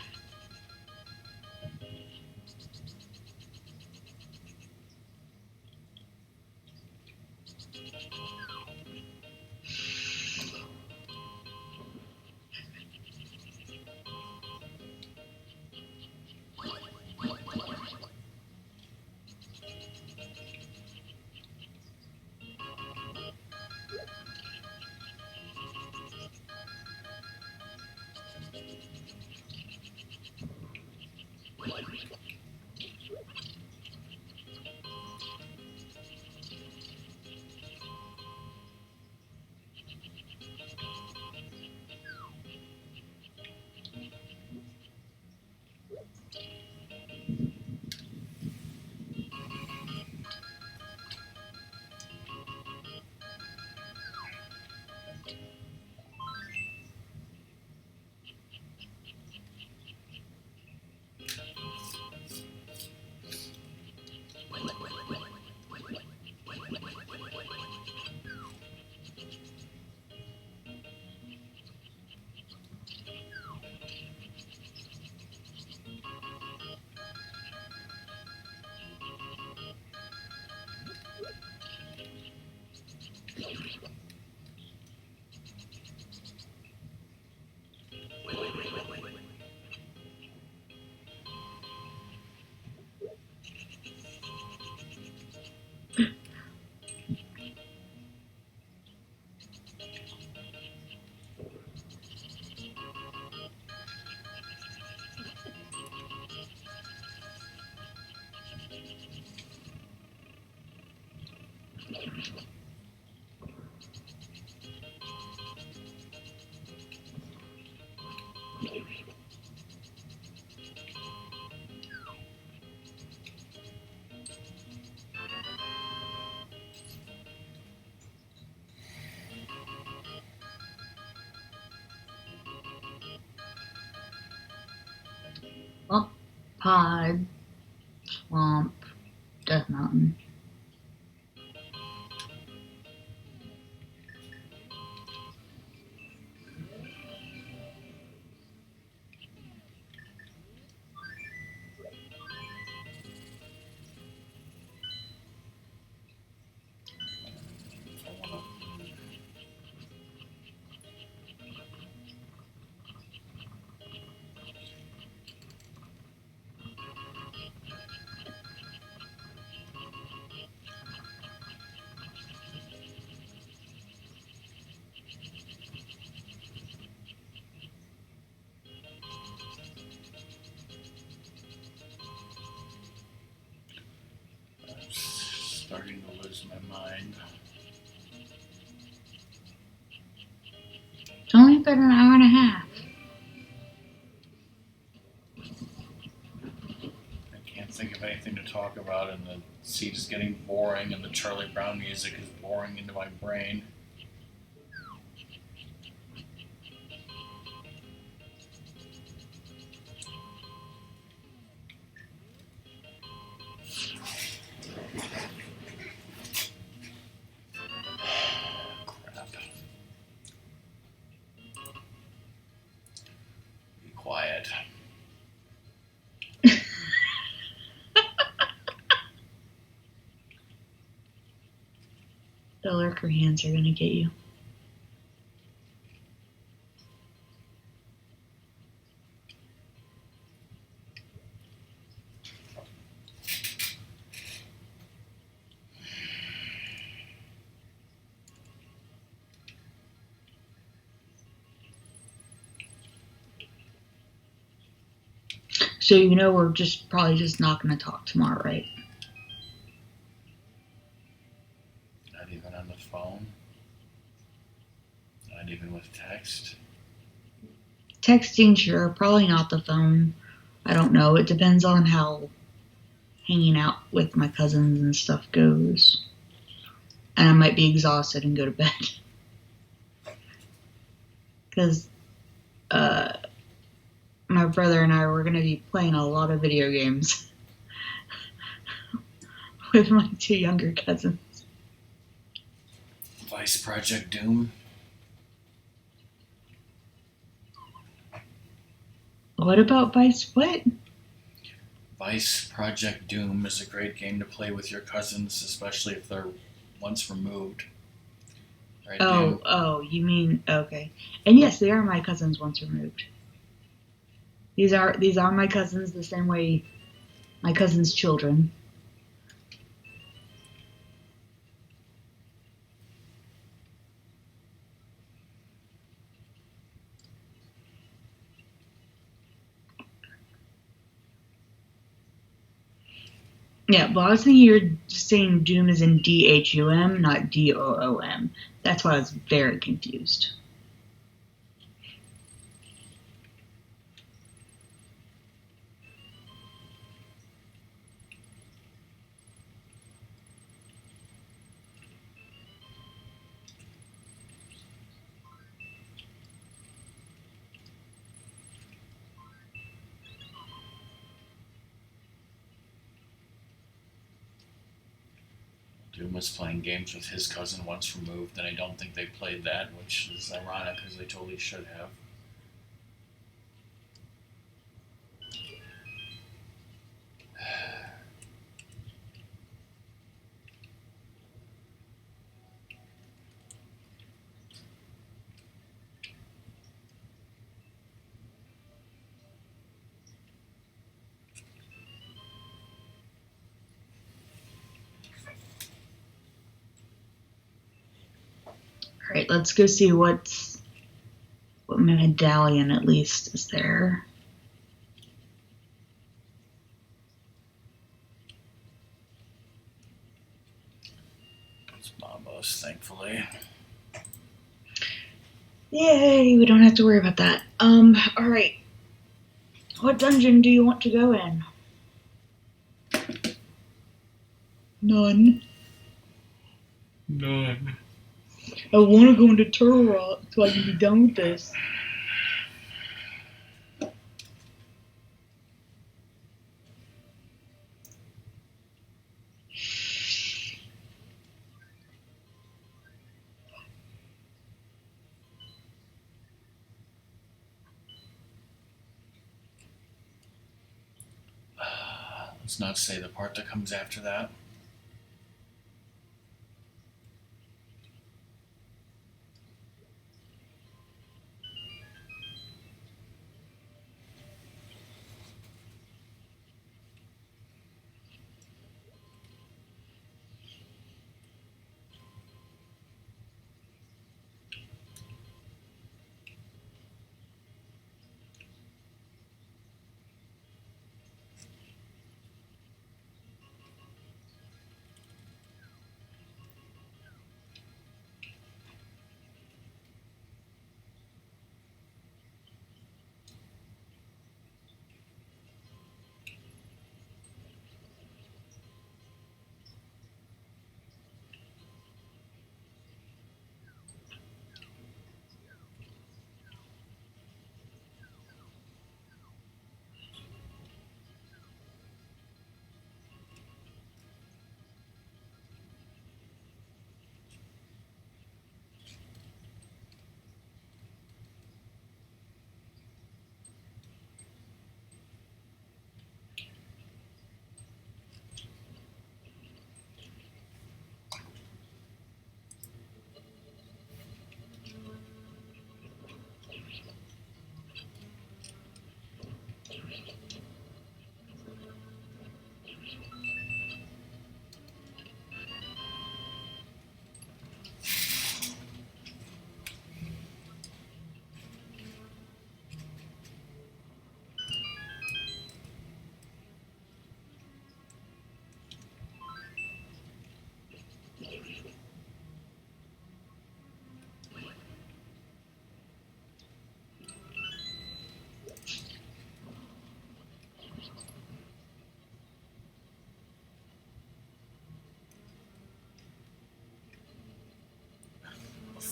Well, pod, swamp, Death Mountain. I'm starting to lose my mind. It's only been an hour and a half. I can't think of anything to talk about, and the seed is getting boring, and the Charlie Brown music is boring into my brain. Crap. Be quiet. The lurker hands are gonna get you. So we're just probably just not going to talk tomorrow, right? Not even on the phone? Not even with text? Texting, sure. Probably not the phone. I don't know. It depends on how hanging out with my cousins and stuff goes. And I might be exhausted and go to bed. Because my brother and I were going to be playing a lot of video games with my two younger cousins. Vice Project Doom? What about Vice what? Vice Project Doom is a great game to play with your cousins, especially if they're once removed. Right, Doom? Oh, you mean okay. And yes, they are my cousins once removed. These are my cousins the same way my cousins' children. Yeah, but I was thinking you're saying Doom is in DHUM, not DOOM. That's why I was very confused. Doom was playing games with his cousin once removed, and I don't think they played that, which is ironic because they totally should have. All right, let's go see what medallion at least is there. It's Mambos, thankfully. Yay, we don't have to worry about that. All right. What dungeon do you want to go in? None. None. I want to go into Turtle Rock so I can be done with this. Let's not say the part that comes after that.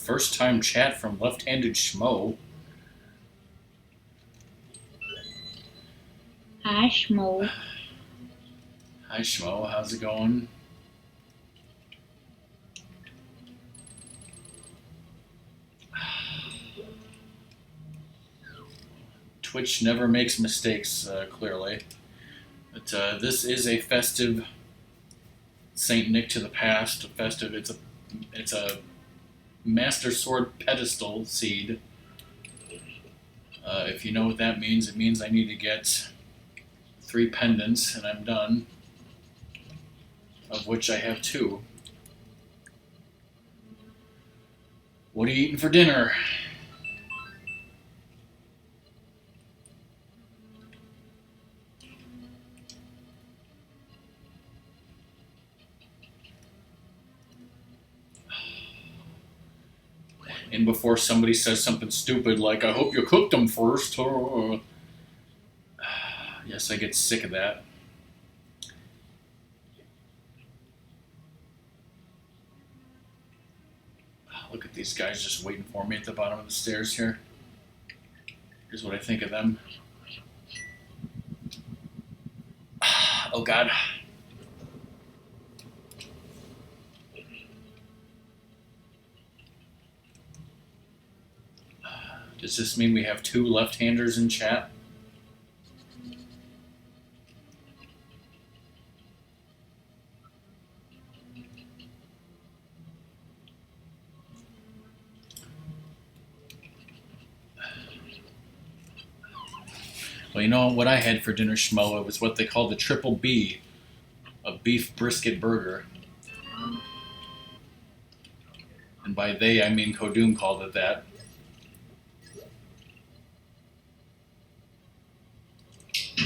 first time chat from left-handed Schmo. Hi, Schmo. Hi Schmo, how's it going? Twitch never makes mistakes, clearly. But this is a festive Saint Nick to the past. Festive. It's a Master Sword pedestal seed. If you know what that means, it means I need to get 3 pendants, and I'm done. Of which I have 2. What are you eating for dinner? And before somebody says something stupid like, I hope you cooked them first. Yes, I get sick of that. Look at these guys just waiting for me at the bottom of the stairs here. Here's what I think of them. Oh God. Does this mean we have 2 left-handers in chat? Well, you know what I had for dinner, Schmo? It was what they call the triple B, a beef brisket burger. And by they, I mean Kodum called it that.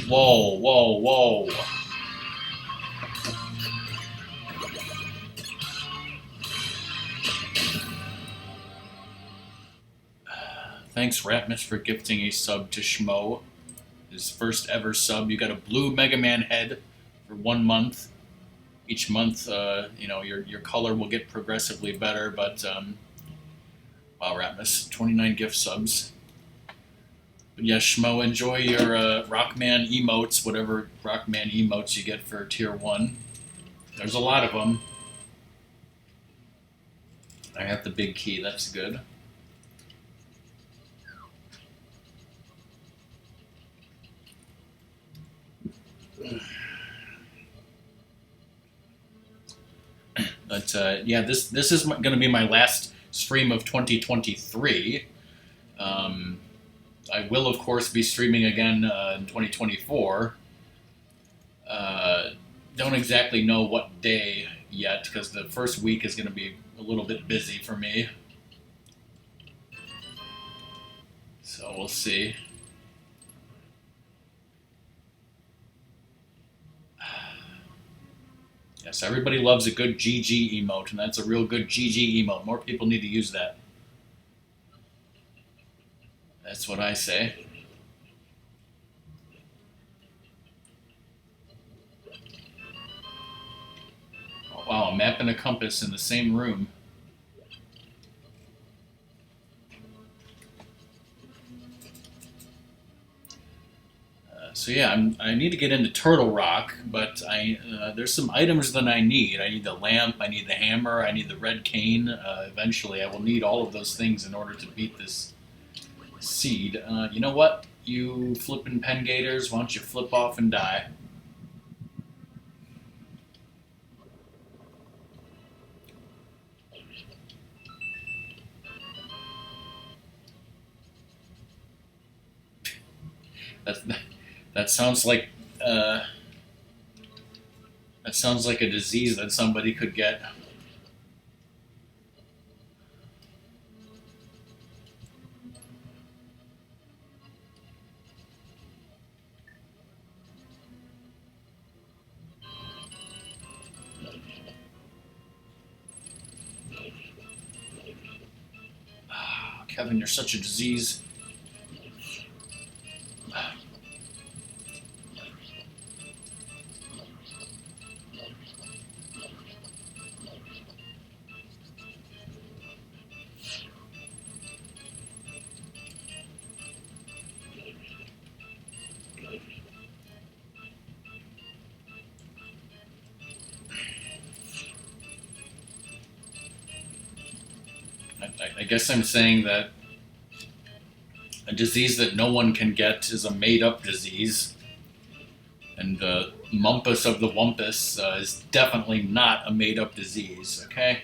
Whoa, whoa, whoa. Thanks, Ratmus, for gifting a sub to Schmo. His first ever sub. You got a blue Mega Man head for 1 month. Each month, your color will get progressively better, but wow, Ratmus, 29 gift subs. But yeah, Schmo, enjoy your Rockman emotes, whatever Rockman emotes you get for tier 1. There's a lot of them. I have the big key, that's good. But yeah, this is going to be my last stream of 2023. I will, of course, be streaming again in 2024. Don't exactly know what day yet, because the first week is going to be a little bit busy for me. So we'll see. Yes, everybody loves a good GG emote, and that's a real good GG emote. More people need to use that. That's what I say. Oh, wow, a map and a compass in the same room. So yeah, I need to get into Turtle Rock, but there's some items that I need. I need the lamp, I need the hammer, I need the red cane. Eventually, I will need all of those things in order to beat this seed. You know what? You flippin' pen gators, why don't you flip off and die? That that sounds like uh, that sounds like a disease that somebody could get. Kevin, you're such a disease. I guess I'm saying that a disease that no one can get is a made-up disease, and the mumpus of the wumpus is definitely not a made-up disease. Okay.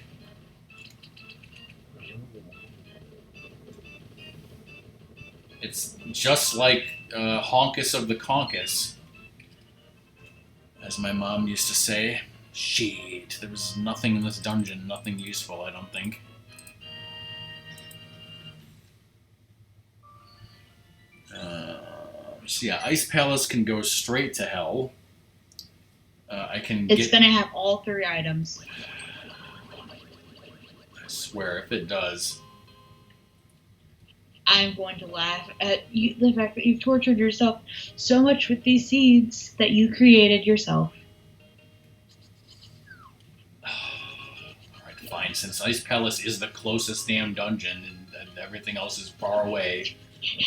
It's just like honkus of the conkus, as my mom used to say. Shit, there was nothing in this dungeon, nothing useful, I don't think. So yeah, Ice Palace can go straight to hell. I can It's get. gonna have all 3 items. I swear, if it does. I'm going to laugh at you, the fact that you've tortured yourself so much with these seeds that you created yourself. Alright, fine. Since Ice Palace is the closest damn dungeon and everything else is far away.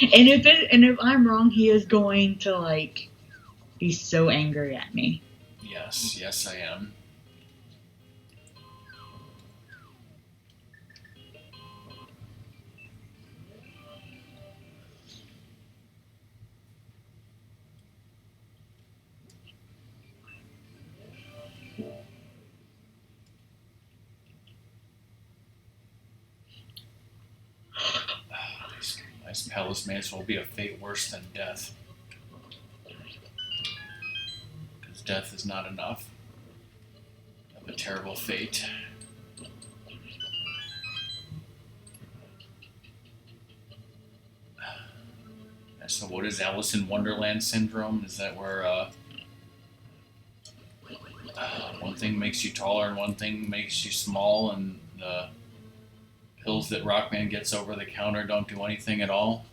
And if I'm wrong, he is going to like be so angry at me. Yes, I am. Ice Palace may as well be a fate worse than death. Because death is not enough of a terrible fate. So what is Alice in Wonderland syndrome? Is that where one thing makes you taller and one thing makes you small, and the pills that Rockman gets over the counter don't do anything at all?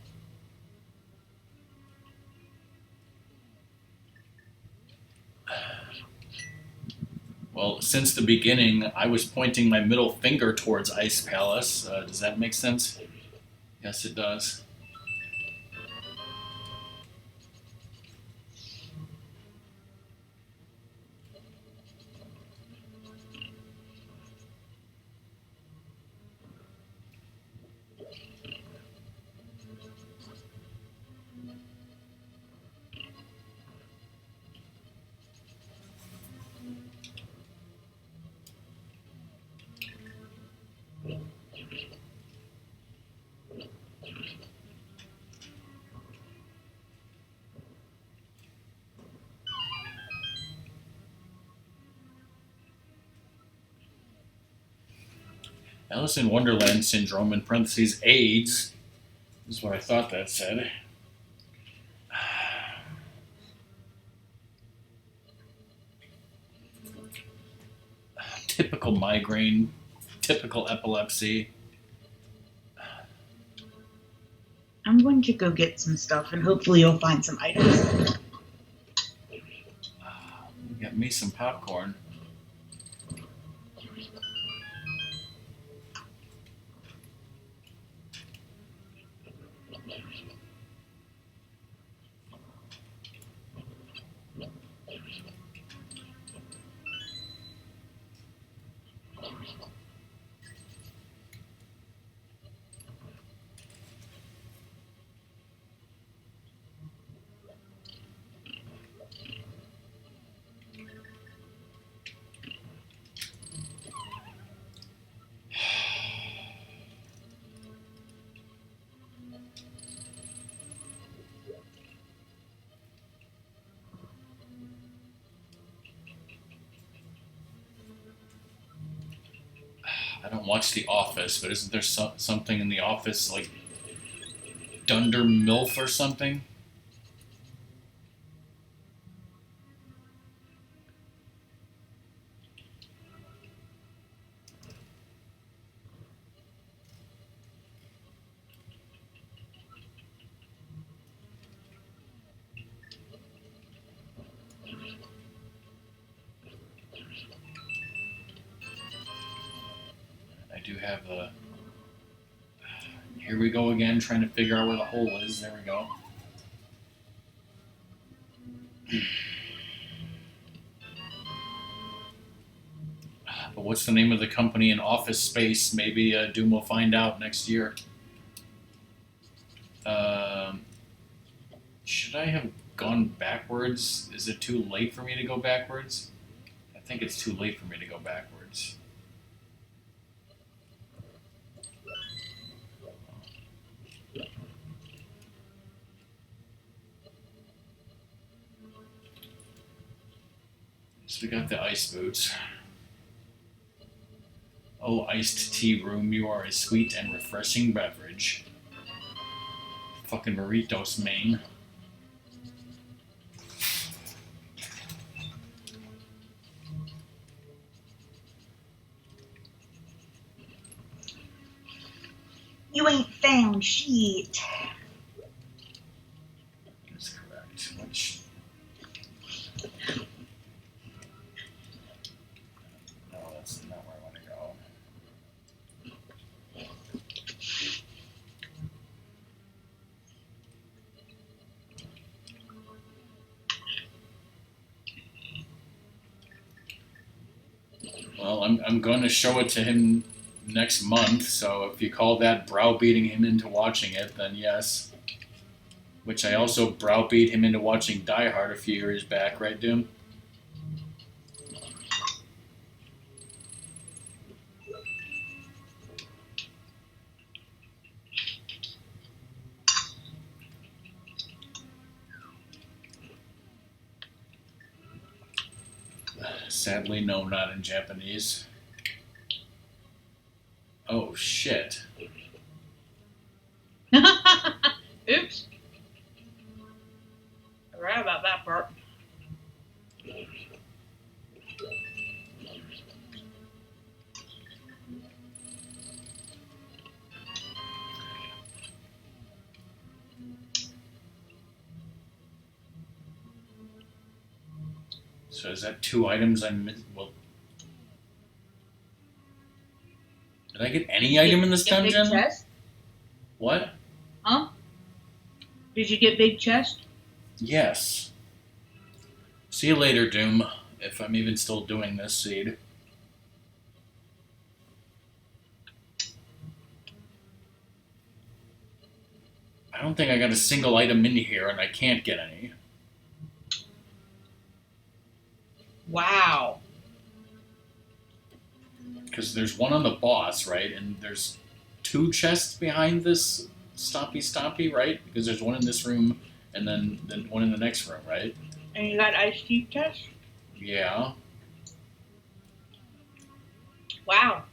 Well, since the beginning, I was pointing my middle finger towards Ice Palace. Does that make sense? Yes, it does. Alice in Wonderland syndrome, in parentheses, AIDS, is what I thought that said. Typical migraine, typical epilepsy. I'm going to go get some stuff and hopefully you'll find some items. Get me some popcorn. I don't watch The Office, but isn't there something in The Office like Dunder Milf or something? I do have a. Here we go again, trying to figure out where the hole is. There we go. But But what's the name of the company in Office Space? Maybe Doom will find out next year. Should I have gone backwards? Is it too late for me to go backwards? I think it's too late for me to go backwards. So we got the ice boots. Oh, iced tea room, you are a sweet and refreshing beverage. Fucking Maritos, Maine. You ain't found shit. That's correct. Which... No, that's not where I want to go. Well, I'm going to show it to him next month, so if you call that browbeating him into watching it, then yes. Which I also browbeat him into watching Die Hard a few years back, right, Doom? Sadly, no, not in Japanese. Oh, shit. Oops. I forgot about that part. So is that 2 items I missed? Well, did I get any item in this Get dungeon? Big chest? What? Huh? Did you get big chest? Yes. See you later, Doom. If I'm even still doing this seed. I don't think I got a single item in here, and I can't get any. Wow. Because there's one on the boss, right? And there's 2 chests behind this stompy, right? Because there's one in this room, and then one in the next room, right? And you got ice cube chest? Yeah. Wow.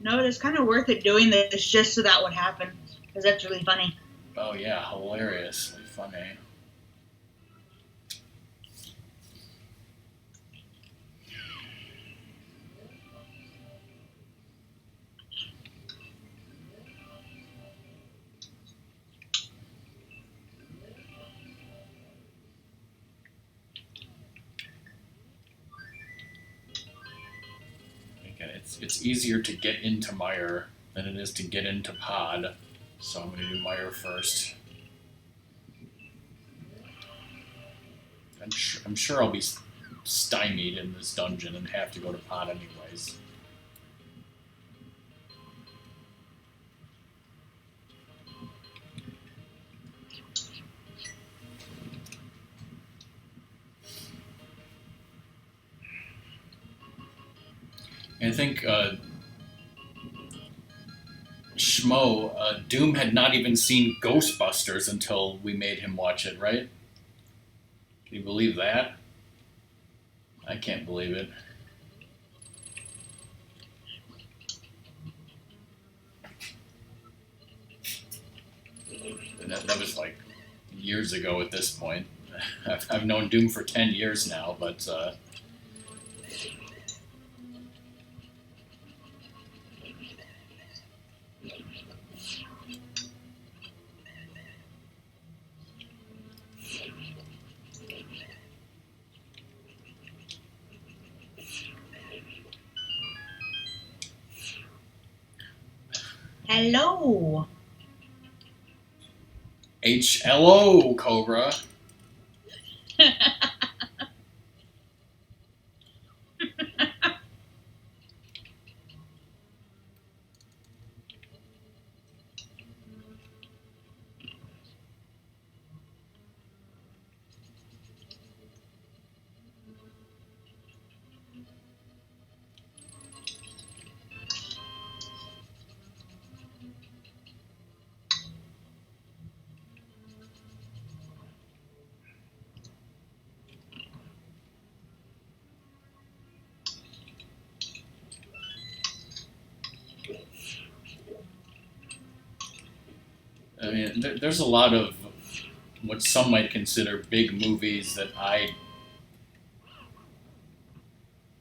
No, it's kind of worth it doing this just so that would happen. Because that's really funny. Oh yeah, hilariously funny. Again, it's easier to get into Mire than it is to get into Pod, so I'm going to do Mire first. I'm sure I'll be stymied in this dungeon and have to go to Pod anyways. And I think Schmo, Doom had not even seen Ghostbusters until we made him watch it, right? Can you believe that? I can't believe it. And that was like years ago at this point. I've known Doom for 10 years now, but Hello. HLO, Cobra. mean, there's a lot of what some might consider big movies that I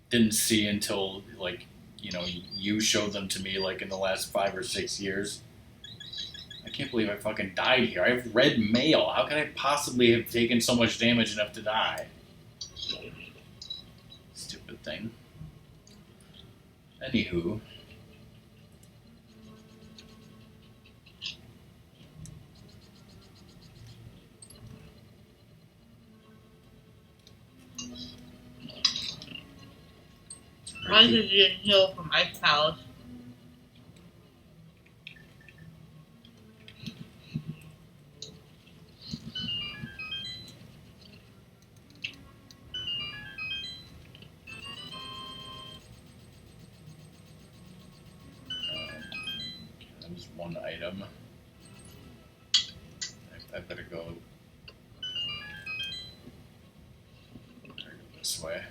didn't see until, like, you showed them to me, like, in the last 5 or 6 years. I can't believe I fucking died here. I have red mail. How could I possibly have taken so much damage enough to die? Stupid thing. Anywho. Why did you get heal from Ice Palace? That was one item. I better go this way.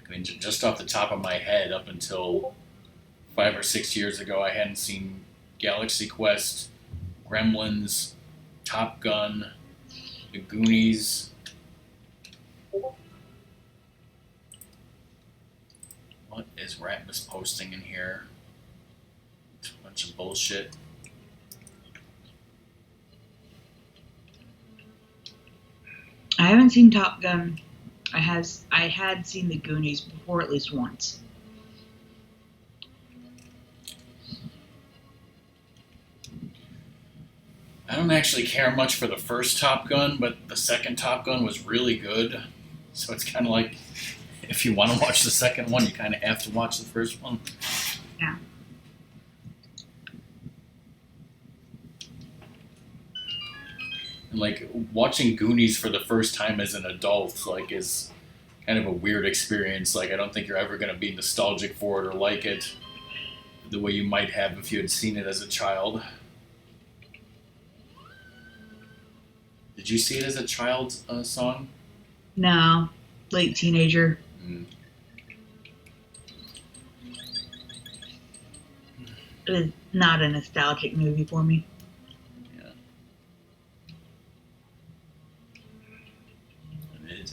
I mean, just off the top of my head, up until 5 or 6 years ago, I hadn't seen Galaxy Quest, Gremlins, Top Gun, The Goonies. What is Ratmus posting in here? It's a bunch of bullshit. I haven't seen Top Gun. I had seen the Goonies before at least once. I don't actually care much for the first Top Gun, but the second Top Gun was really good. So it's kind of like, if you want to watch the second one, you kind of have to watch the first one. Yeah. And like watching Goonies for the first time as an adult, like, is kind of a weird experience. Like, I don't think you're ever going to be nostalgic for it or like it the way you might have if you had seen it as a child. Did you see it as a child's song? No, late teenager. Mm. It is not a nostalgic movie for me. Yeah.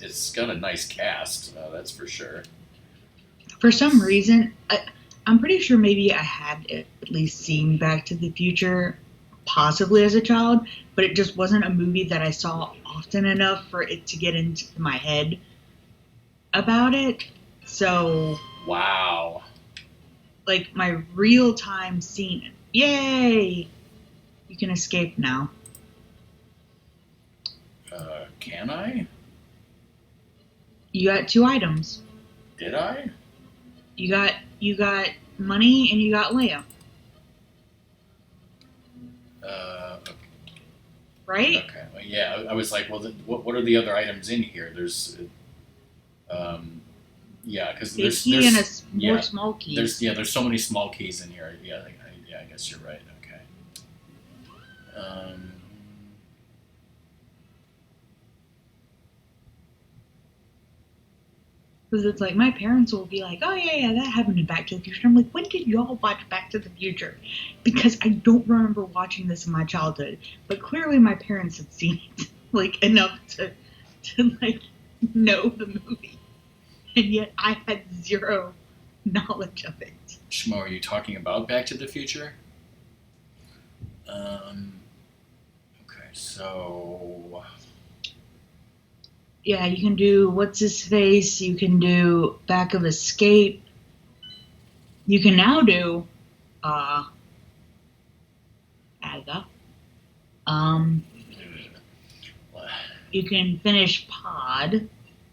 It's got a nice cast, that's for sure. For some reason, I'm pretty sure maybe I had at least seen Back to the Future, possibly as a child, but it just wasn't a movie that I saw often enough for it to get into my head about it. So, Wow. like, my real time seeing it. Yay! You can escape now. Can I? You got 2 items. Did I? You got money and you got Leia. Okay. Right? Okay. Well, yeah, I was like, well, what are the other items in here? There's, yeah, because A there's key and more yeah, small keys. there's so many small keys in here. Yeah, I guess you're right. Okay. Because it's like, my parents will be like, oh, yeah, that happened in Back to the Future. I'm like, when did y'all watch Back to the Future? Because I don't remember watching this in my childhood. But clearly my parents had seen it, like, enough to like, know the movie. And yet I had zero knowledge of it. Shmo, are you talking about Back to the Future? Okay, so... Yeah, you can do What's His Face. You can do Back of Escape. You can now do Aga. You can finish Pod.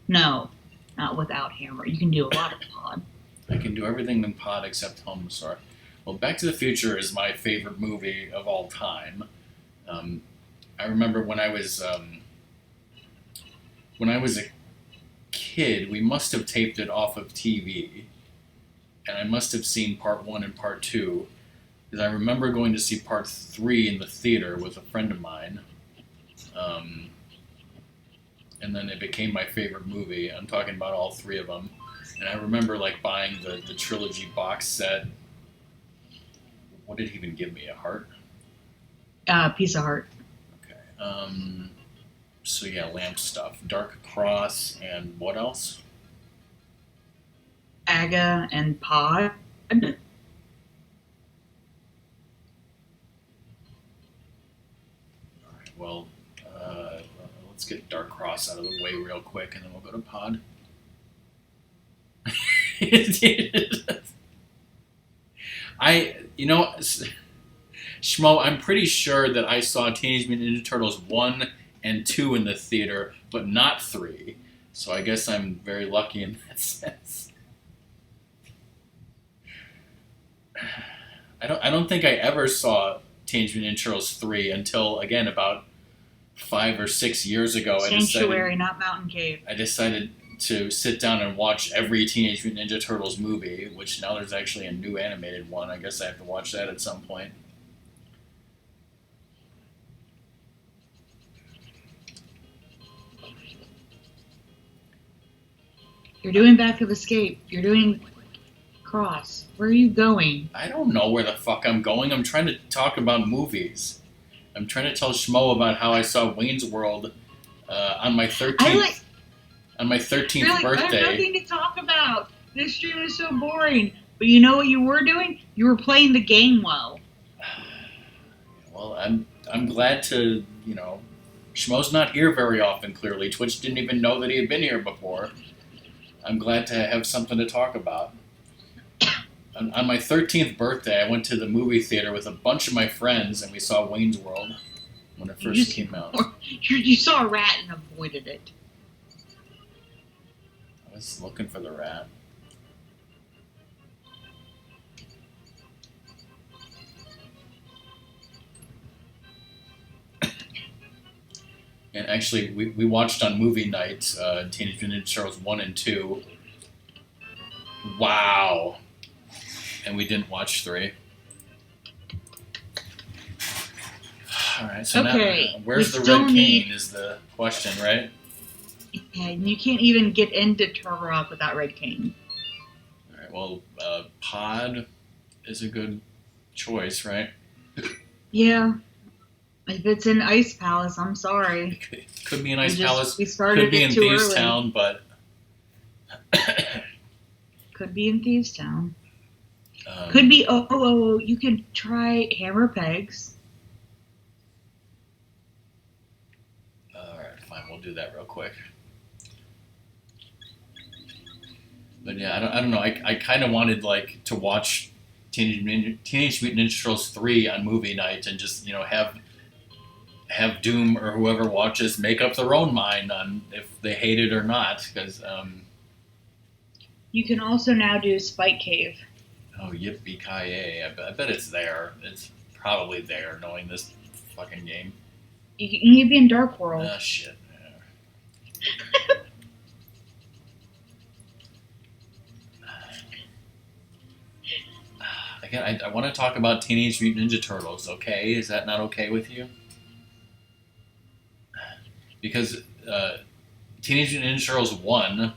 No, not without Hammer. You can do a lot of Pod. I can do everything in Pod except Homestar. Well, Back to the Future is my favorite movie of all time. I remember when I was a kid, we must have taped it off of TV, and I must have seen part 1 and part 2, because I remember going to see part 3 in the theater with a friend of mine. And then it became my favorite movie. I'm talking about all 3 of them. And I remember like buying the trilogy box set. What did he even give me? A heart? Piece of heart. Okay. So yeah, lamp stuff. Dark Cross and what else? Aga and Pod. Alright, well, let's get Dark Cross out of the way real quick and then we'll go to Pod. Schmo, I'm pretty sure that I saw Teenage Mutant Ninja Turtles 1 and 2 in the theater, but not 3. So I guess I'm very lucky in that sense. I don't think I ever saw Teenage Mutant Ninja Turtles 3 until, again, about 5 or 6 years ago. Sanctuary, not Mountain Cave. I decided to sit down and watch every Teenage Mutant Ninja Turtles movie, which now there's actually a new animated one. I guess I have to watch that at some point. You're doing Back of Escape. You're doing Cross. Where are you going? I don't know where the fuck I'm going. I'm trying to talk about movies. I'm trying to tell Schmo about how I saw Wayne's World on my 13th Really, birthday. I have nothing to talk about. This stream is so boring. But you know what you were doing? You were playing the game well. Well, I'm glad to, Schmo's not here very often, clearly. Twitch didn't even know that he had been here before. I'm glad to have something to talk about. On my 13th birthday, I went to the movie theater with a bunch of my friends, and we saw Wayne's World when it first came out. You saw a rat and avoided it. I was looking for the rat. And actually, we watched on movie night Teenage Mutant Ninja Turtles 1 and 2. Wow. And we didn't watch 3. Alright, so okay, now, where's the red cane is the question, right? Yeah, and you can't even get into Turtle Rock without red cane. Alright, well, Pod is a good choice, right? Yeah. If it's in Ice Palace, I'm sorry. Could be in Ice Palace. We started could be it in too Thieves early. Town, but could be in Thieves Town. Could be. Oh! You can try Hammer Pegs. All right, fine. We'll do that real quick. But yeah, I don't know. I kind of wanted to watch Teenage Mutant Ninja Turtles 3 on movie night and just have Doom or whoever watches make up their own mind on if they hate it or not. Because you can also now do Spike Cave. Oh, yippee-ki-yay. I bet it's there. It's probably there, knowing this fucking game. You can be in Dark World. Oh, shit. Again, I want to talk about Teenage Mutant Ninja Turtles, okay? Is that not okay with you? Because Teenage Mutant Ninja Turtles 1,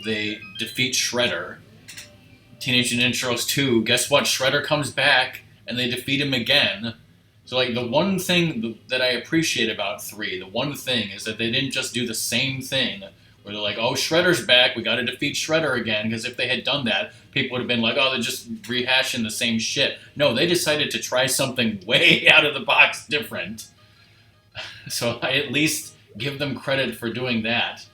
they defeat Shredder. Teenage Mutant Ninja Turtles 2, guess what? Shredder comes back and they defeat him again. So, the one thing that I appreciate about 3, the one thing is that they didn't just do the same thing where they're like, oh, Shredder's back, we gotta defeat Shredder again, because if they had done that, people would have been like, oh, they're just rehashing the same shit. No, they decided to try something way out of the box different. So I at least give them credit for doing that.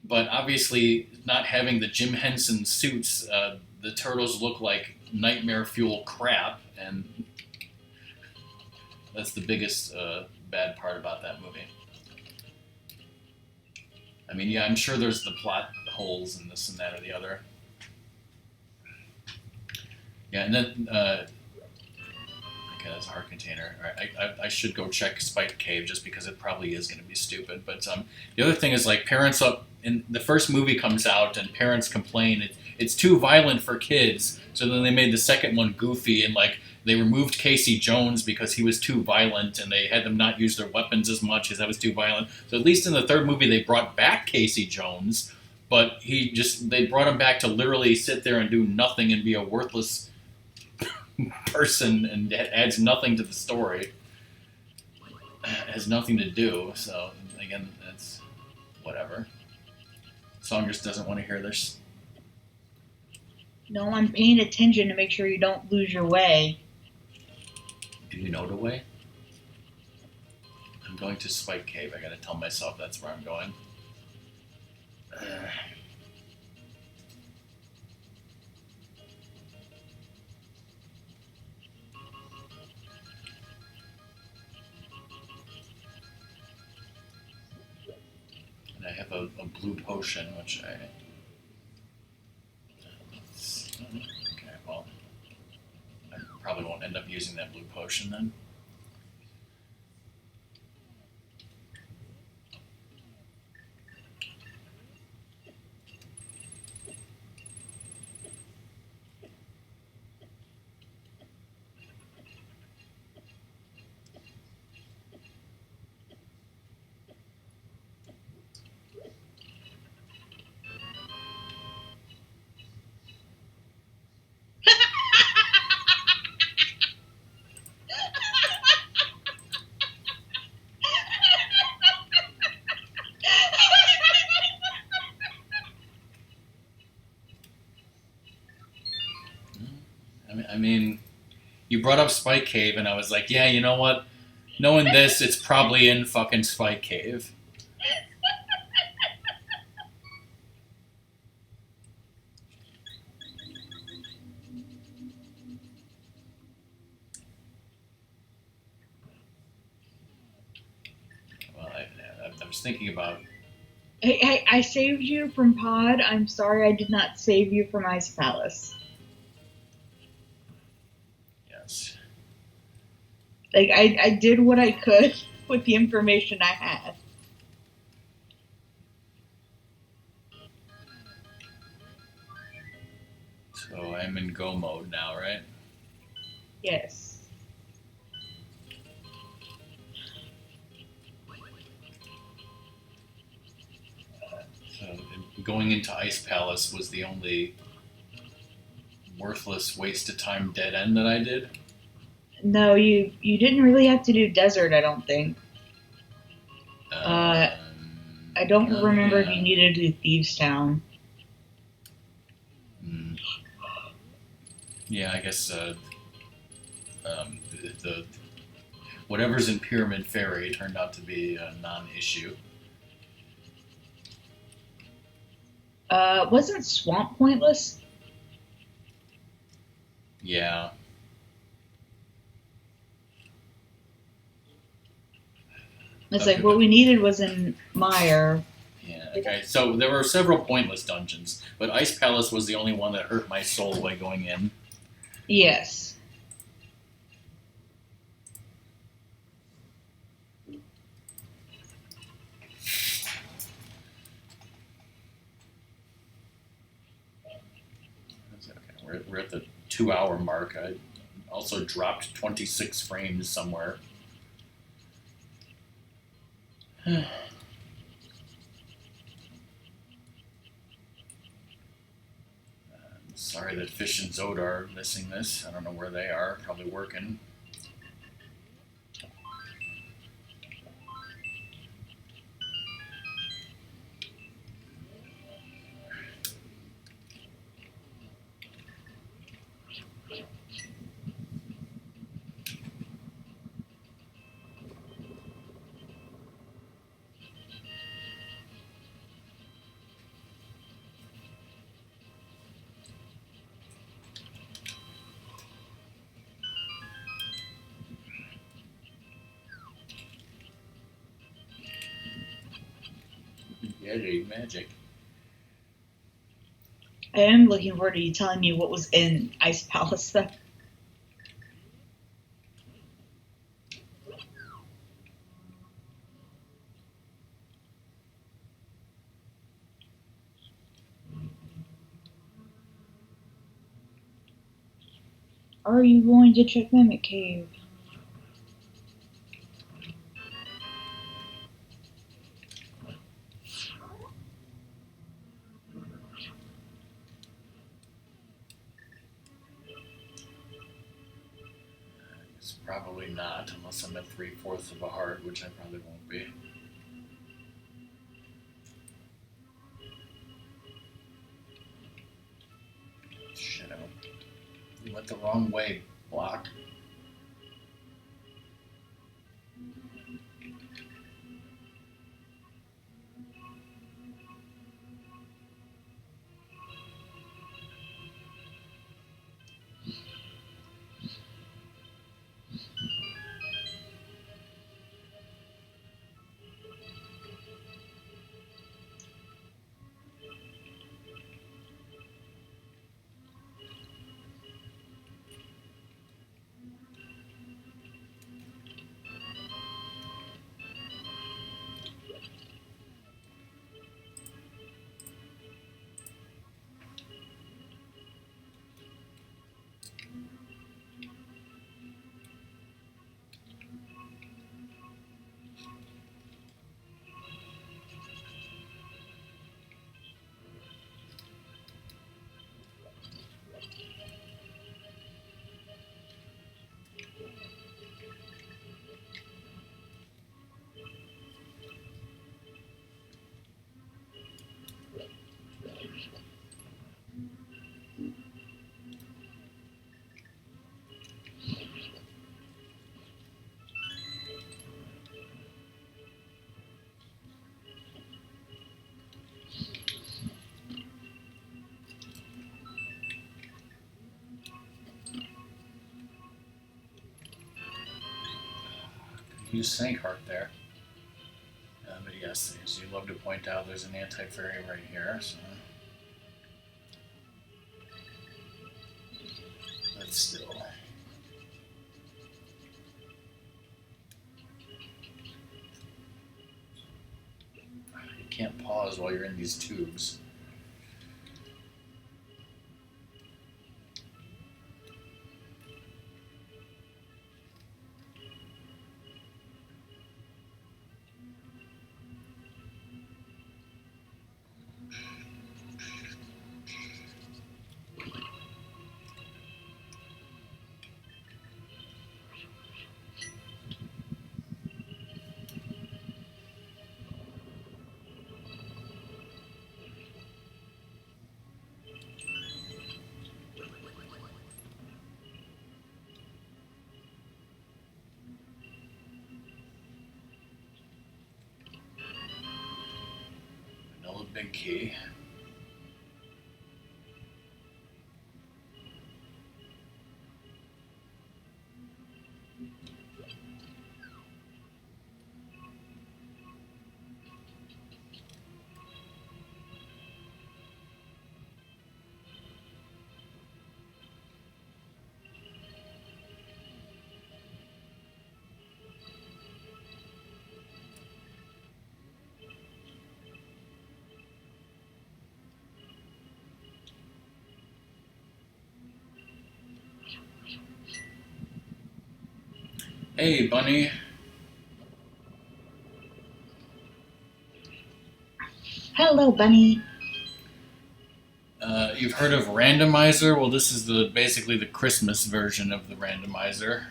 But obviously, not having the Jim Henson suits, the Turtles look like nightmare fuel crap, and that's the biggest bad part about that movie. I mean, yeah, I'm sure there's the plot holes and this and that or the other. Yeah, and then, Okay, that's a heart container. All right, I should go check Spike Cave just because it probably is going to be stupid. But the other thing is like parents up in the first movie comes out and parents complain it's too violent for kids. So then they made the second one goofy and like they removed Casey Jones because he was too violent and they had them not use their weapons as much because that was too violent. So at least in the third movie they brought back Casey Jones, but they brought him back to literally sit there and do nothing and be a worthless person, and it adds nothing to the story. It has nothing to do. So again, that's whatever. Song just doesn't want to hear this. No, I'm paying attention to make sure you don't lose your way. Do you know the way? I'm going to Spike Cave. I gotta tell myself that's where I'm going. And I have a blue potion, which I... Okay, well, I probably won't end up using that blue potion then. I mean, you brought up Spike Cave, and I was like, yeah, you know what? Knowing this, it's probably in fucking Spike Cave. Well, I was thinking about... Hey, I saved you from Pod. I'm sorry I did not save you from Ice Palace. Yes. Like, I did what I could with the information I had. So I'm in go mode now, right? Yes. So going into Ice Palace was the only worthless waste of time dead end that I did. No, you didn't really have to do desert, I don't think. I don't remember if you needed to do Thieves Town. Yeah, I guess the whatever's in Pyramid Ferry turned out to be a non-issue. Wasn't Swamp pointless? Yeah. It's like what we needed was in Mire. Yeah, okay. So there were several pointless dungeons, but Ice Palace was the only one that hurt my soul by going in. Yes. Okay, we're at the 2-hour mark. I also dropped 26 frames somewhere. Sorry that Fish and Zoda are missing this. I don't know where they are. Probably working. Magic. I am looking forward to you telling me what was in Ice Palace, though. Are you going to check Mimic Cave? It's probably not, unless I'm at 3/4 of a heart, which I probably won't be. Shit, I went the wrong way, block. Use Snake Heart there. But yes, as you love to point out, there's an anti-fairy right here, so. But still. You can't pause while you're in these tubes. Another big key. Hey, Bunny. Hello, Bunny. You've heard of randomizer? Well, this is basically the Christmas version of the randomizer.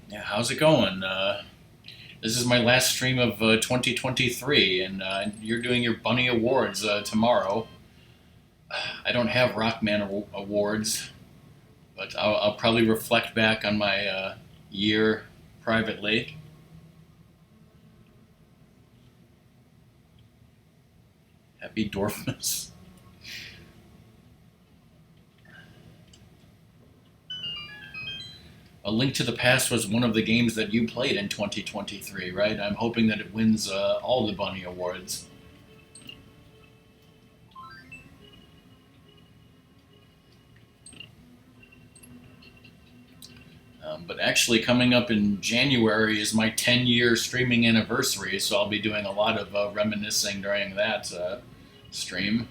Yeah, how's it going? This is my last stream of 2023, and you're doing your Bunny Awards tomorrow. I don't have Rockman Awards, but I'll probably reflect back on my year privately. Happy Dwarfmas. A Link to the Past was one of the games that you played in 2023, right? I'm hoping that it wins all the Bunny Awards. But actually, coming up in January is my 10-year streaming anniversary, so I'll be doing a lot of reminiscing during that stream.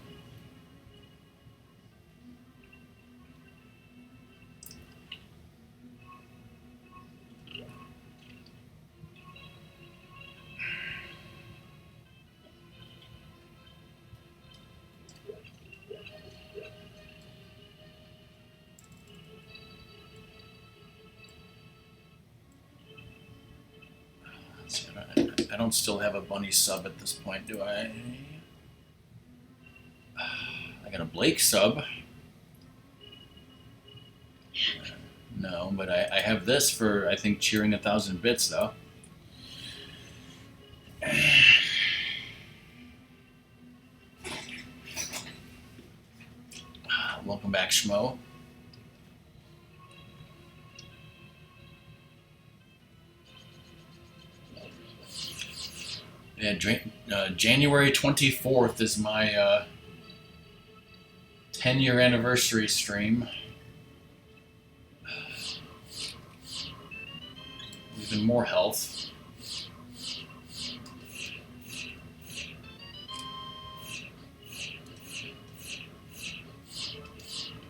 I don't still have a bunny sub at this point, do I? I got a Blake sub. No, but I have this for, I think, cheering 1,000 bits, though. Welcome back, Schmo. Yeah, January 24th is my 10-year anniversary stream. Even more health.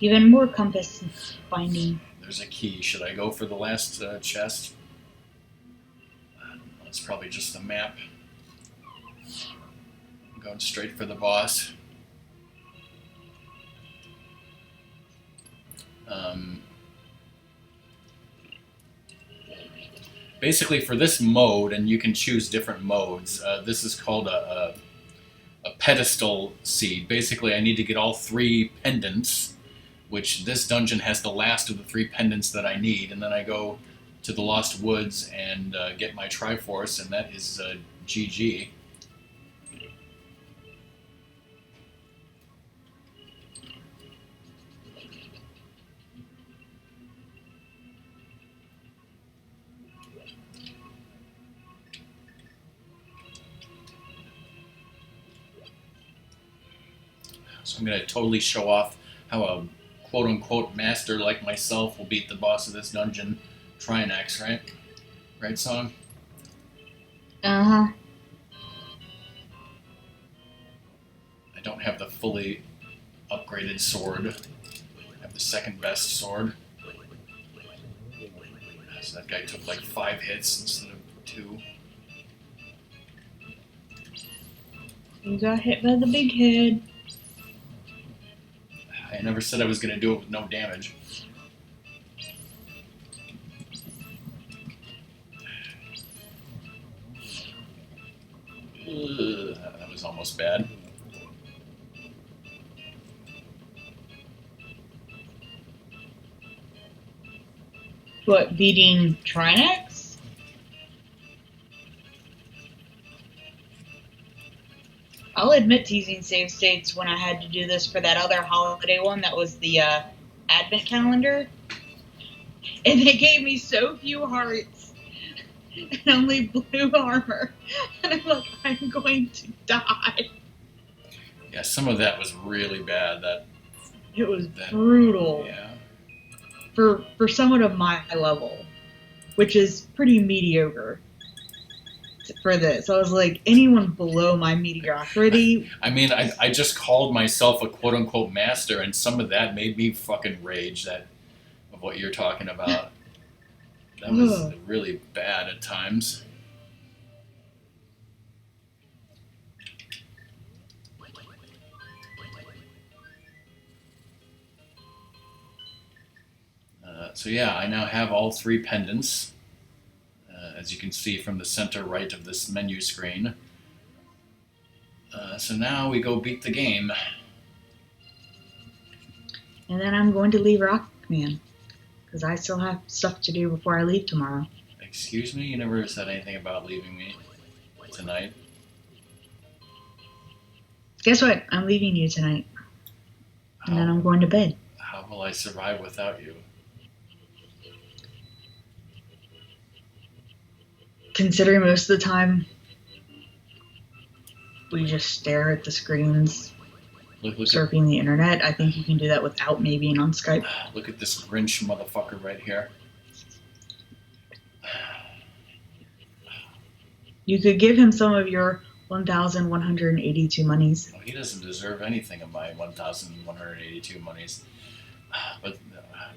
Even more compass finding. There's a key. Should I go for the last chest? It's probably just a map. I'm going straight for the boss. Basically, for this mode, and you can choose different modes, this is called a pedestal seed. Basically, I need to get all 3 pendants, which this dungeon has the last of the 3 pendants that I need, and then I go to the Lost Woods and get my Triforce, and that is GG. So I'm going to totally show off how a quote-unquote master like myself will beat the boss of this dungeon. Try an X, right? Right, Song? Uh-huh. I don't have the fully upgraded sword. I have the second best sword. So that guy took like 5 hits instead of 2. You got hit by the big head. I never said I was going to do it with no damage. Ugh, that was almost bad. What, beating Trinex? I'll admit to using save states when I had to do this for that other holiday one that was the advent calendar. And they gave me so few hearts and only blue armor. And I'm like, I'm going to die. Yeah, some of that was really bad. It was brutal. Yeah. For someone of my level, which is pretty mediocre for this. I was like, anyone below my mediocrity. I mean, I just called myself a quote-unquote master, and some of that made me fucking rage, of what you're talking about. That was really bad at times. So yeah, I now have all 3 pendants, as you can see from the center right of this menu screen. So now we go beat the game. And then I'm going to leave Rockman, because I still have stuff to do before I leave tomorrow. Excuse me? You never said anything about leaving me tonight. Guess what? I'm leaving you tonight. And then I'm going to bed. How will I survive without you? Considering most of the time we just stare at the screens, surfing the internet, I think you can do that without me being on Skype. Look at this Grinch motherfucker right here. You could give him some of your 1,182 monies. Well, he doesn't deserve anything of my 1,182 monies. But,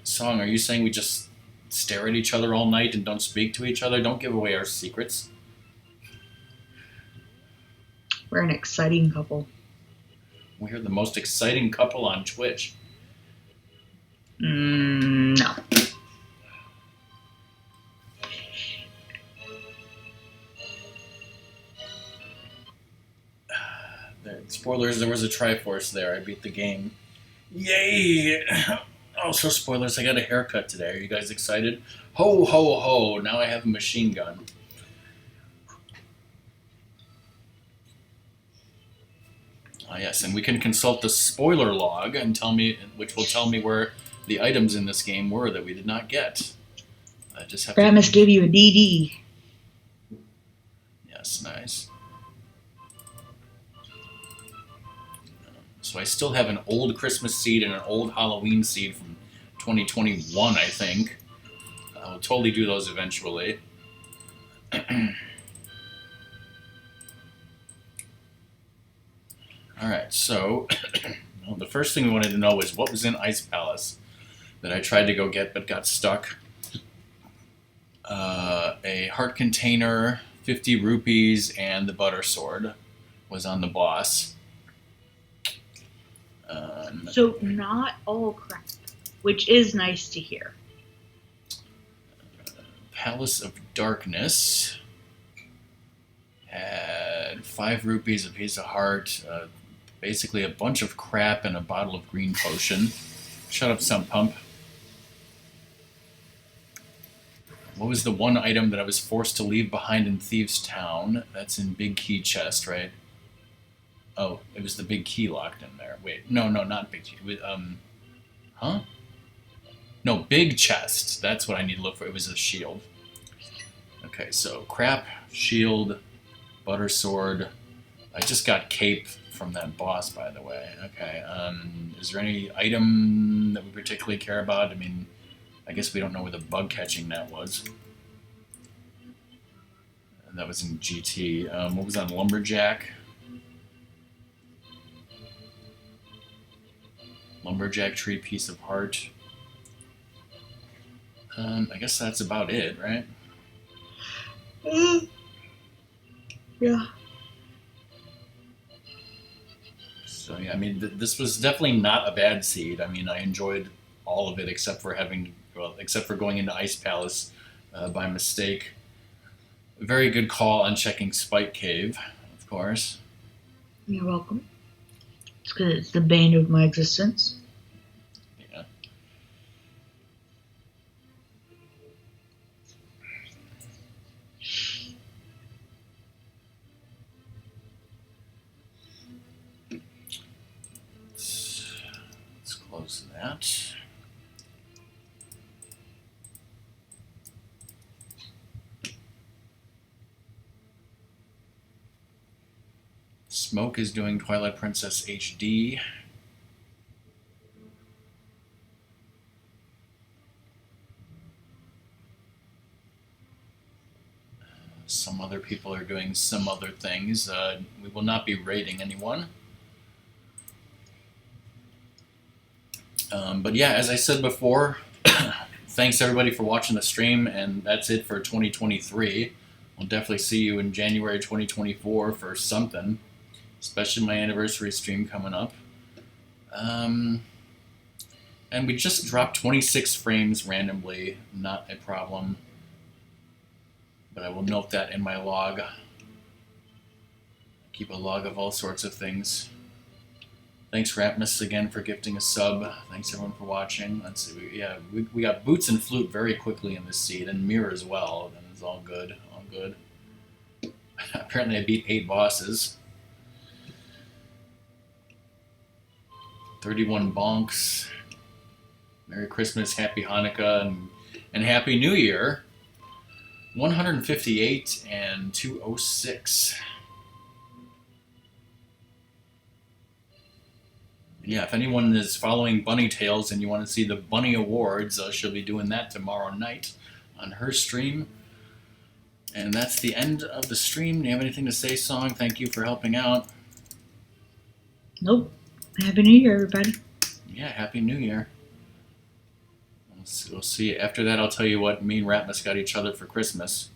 Song, are you saying we just stare at each other all night and don't speak to each other? Don't give away our secrets. We're an exciting couple. We're the most exciting couple on Twitch. No. Spoilers, there was a Triforce there. I beat the game. Yay! Also, spoilers, I got a haircut today. Are you guys excited? Ho, ho, ho! Now I have a machine gun. Yes, and we can consult the spoiler log and tell me, which will tell me where the items in this game were that we did not get. I just have Grandma's to give you a DD. Yes, nice. So I still have an old Christmas seed and an old Halloween seed from 2021, I think. I'll totally do those eventually. Alright, so well, the first thing we wanted to know was what was in Ice Palace that I tried to go get but got stuck. A heart container, 50 rupees, and the butter sword was on the boss. So not all crap, which is nice to hear. Palace of Darkness had 5 rupees, a piece of heart, basically a bunch of crap, and a bottle of green potion. Shut up, Sump Pump. What was the one item that I was forced to leave behind in Thieves' Town? That's in Big Key Chest, right? Oh, it was the big key locked in there. Wait, no, not big key. It was, huh? No, big chest. That's what I need to look for. It was a shield. Okay, so crap, shield, butter sword. I just got cape from that boss, by the way. Okay, is there any item that we particularly care about? I mean, I guess we don't know where the bug catching net was. And that was in GT. What was on Lumberjack? Lumberjack tree, piece of heart. I guess that's about it, right? Yeah. So yeah, I mean, this was definitely not a bad seed. I mean, I enjoyed all of it except for going into Ice Palace by mistake. A very good call on checking Spike Cave, of course. You're welcome. It's because it's the bane of my existence. Yeah. Let's close that. Smoke is doing Twilight Princess HD. Some other people are doing some other things. We will not be rating anyone. But yeah, as I said before, thanks everybody for watching the stream, and that's it for 2023. We'll definitely see you in January 2024 for something, especially my anniversary stream coming up. And we just dropped 26 frames randomly, not a problem. But I will note that in my log. I keep a log of all sorts of things. Thanks, Rapmus, again for gifting a sub. Thanks, everyone, for watching. Let's see. We got Boots and Flute very quickly in this seed, and Mirror as well. And it's all good. All good. Apparently, I beat 8 bosses. 31 bonks. Merry Christmas, Happy Hanukkah, and Happy New Year. 158 and 206. Yeah, if anyone is following Bunny Tales and you want to see the Bunny Awards, she'll be doing that tomorrow night on her stream. And that's the end of the stream. Do you have anything to say, Song? Thank you for helping out. Nope. Happy New Year, everybody. Yeah, Happy New Year. We'll see. After that, I'll tell you what me and Ratmus got each other for Christmas.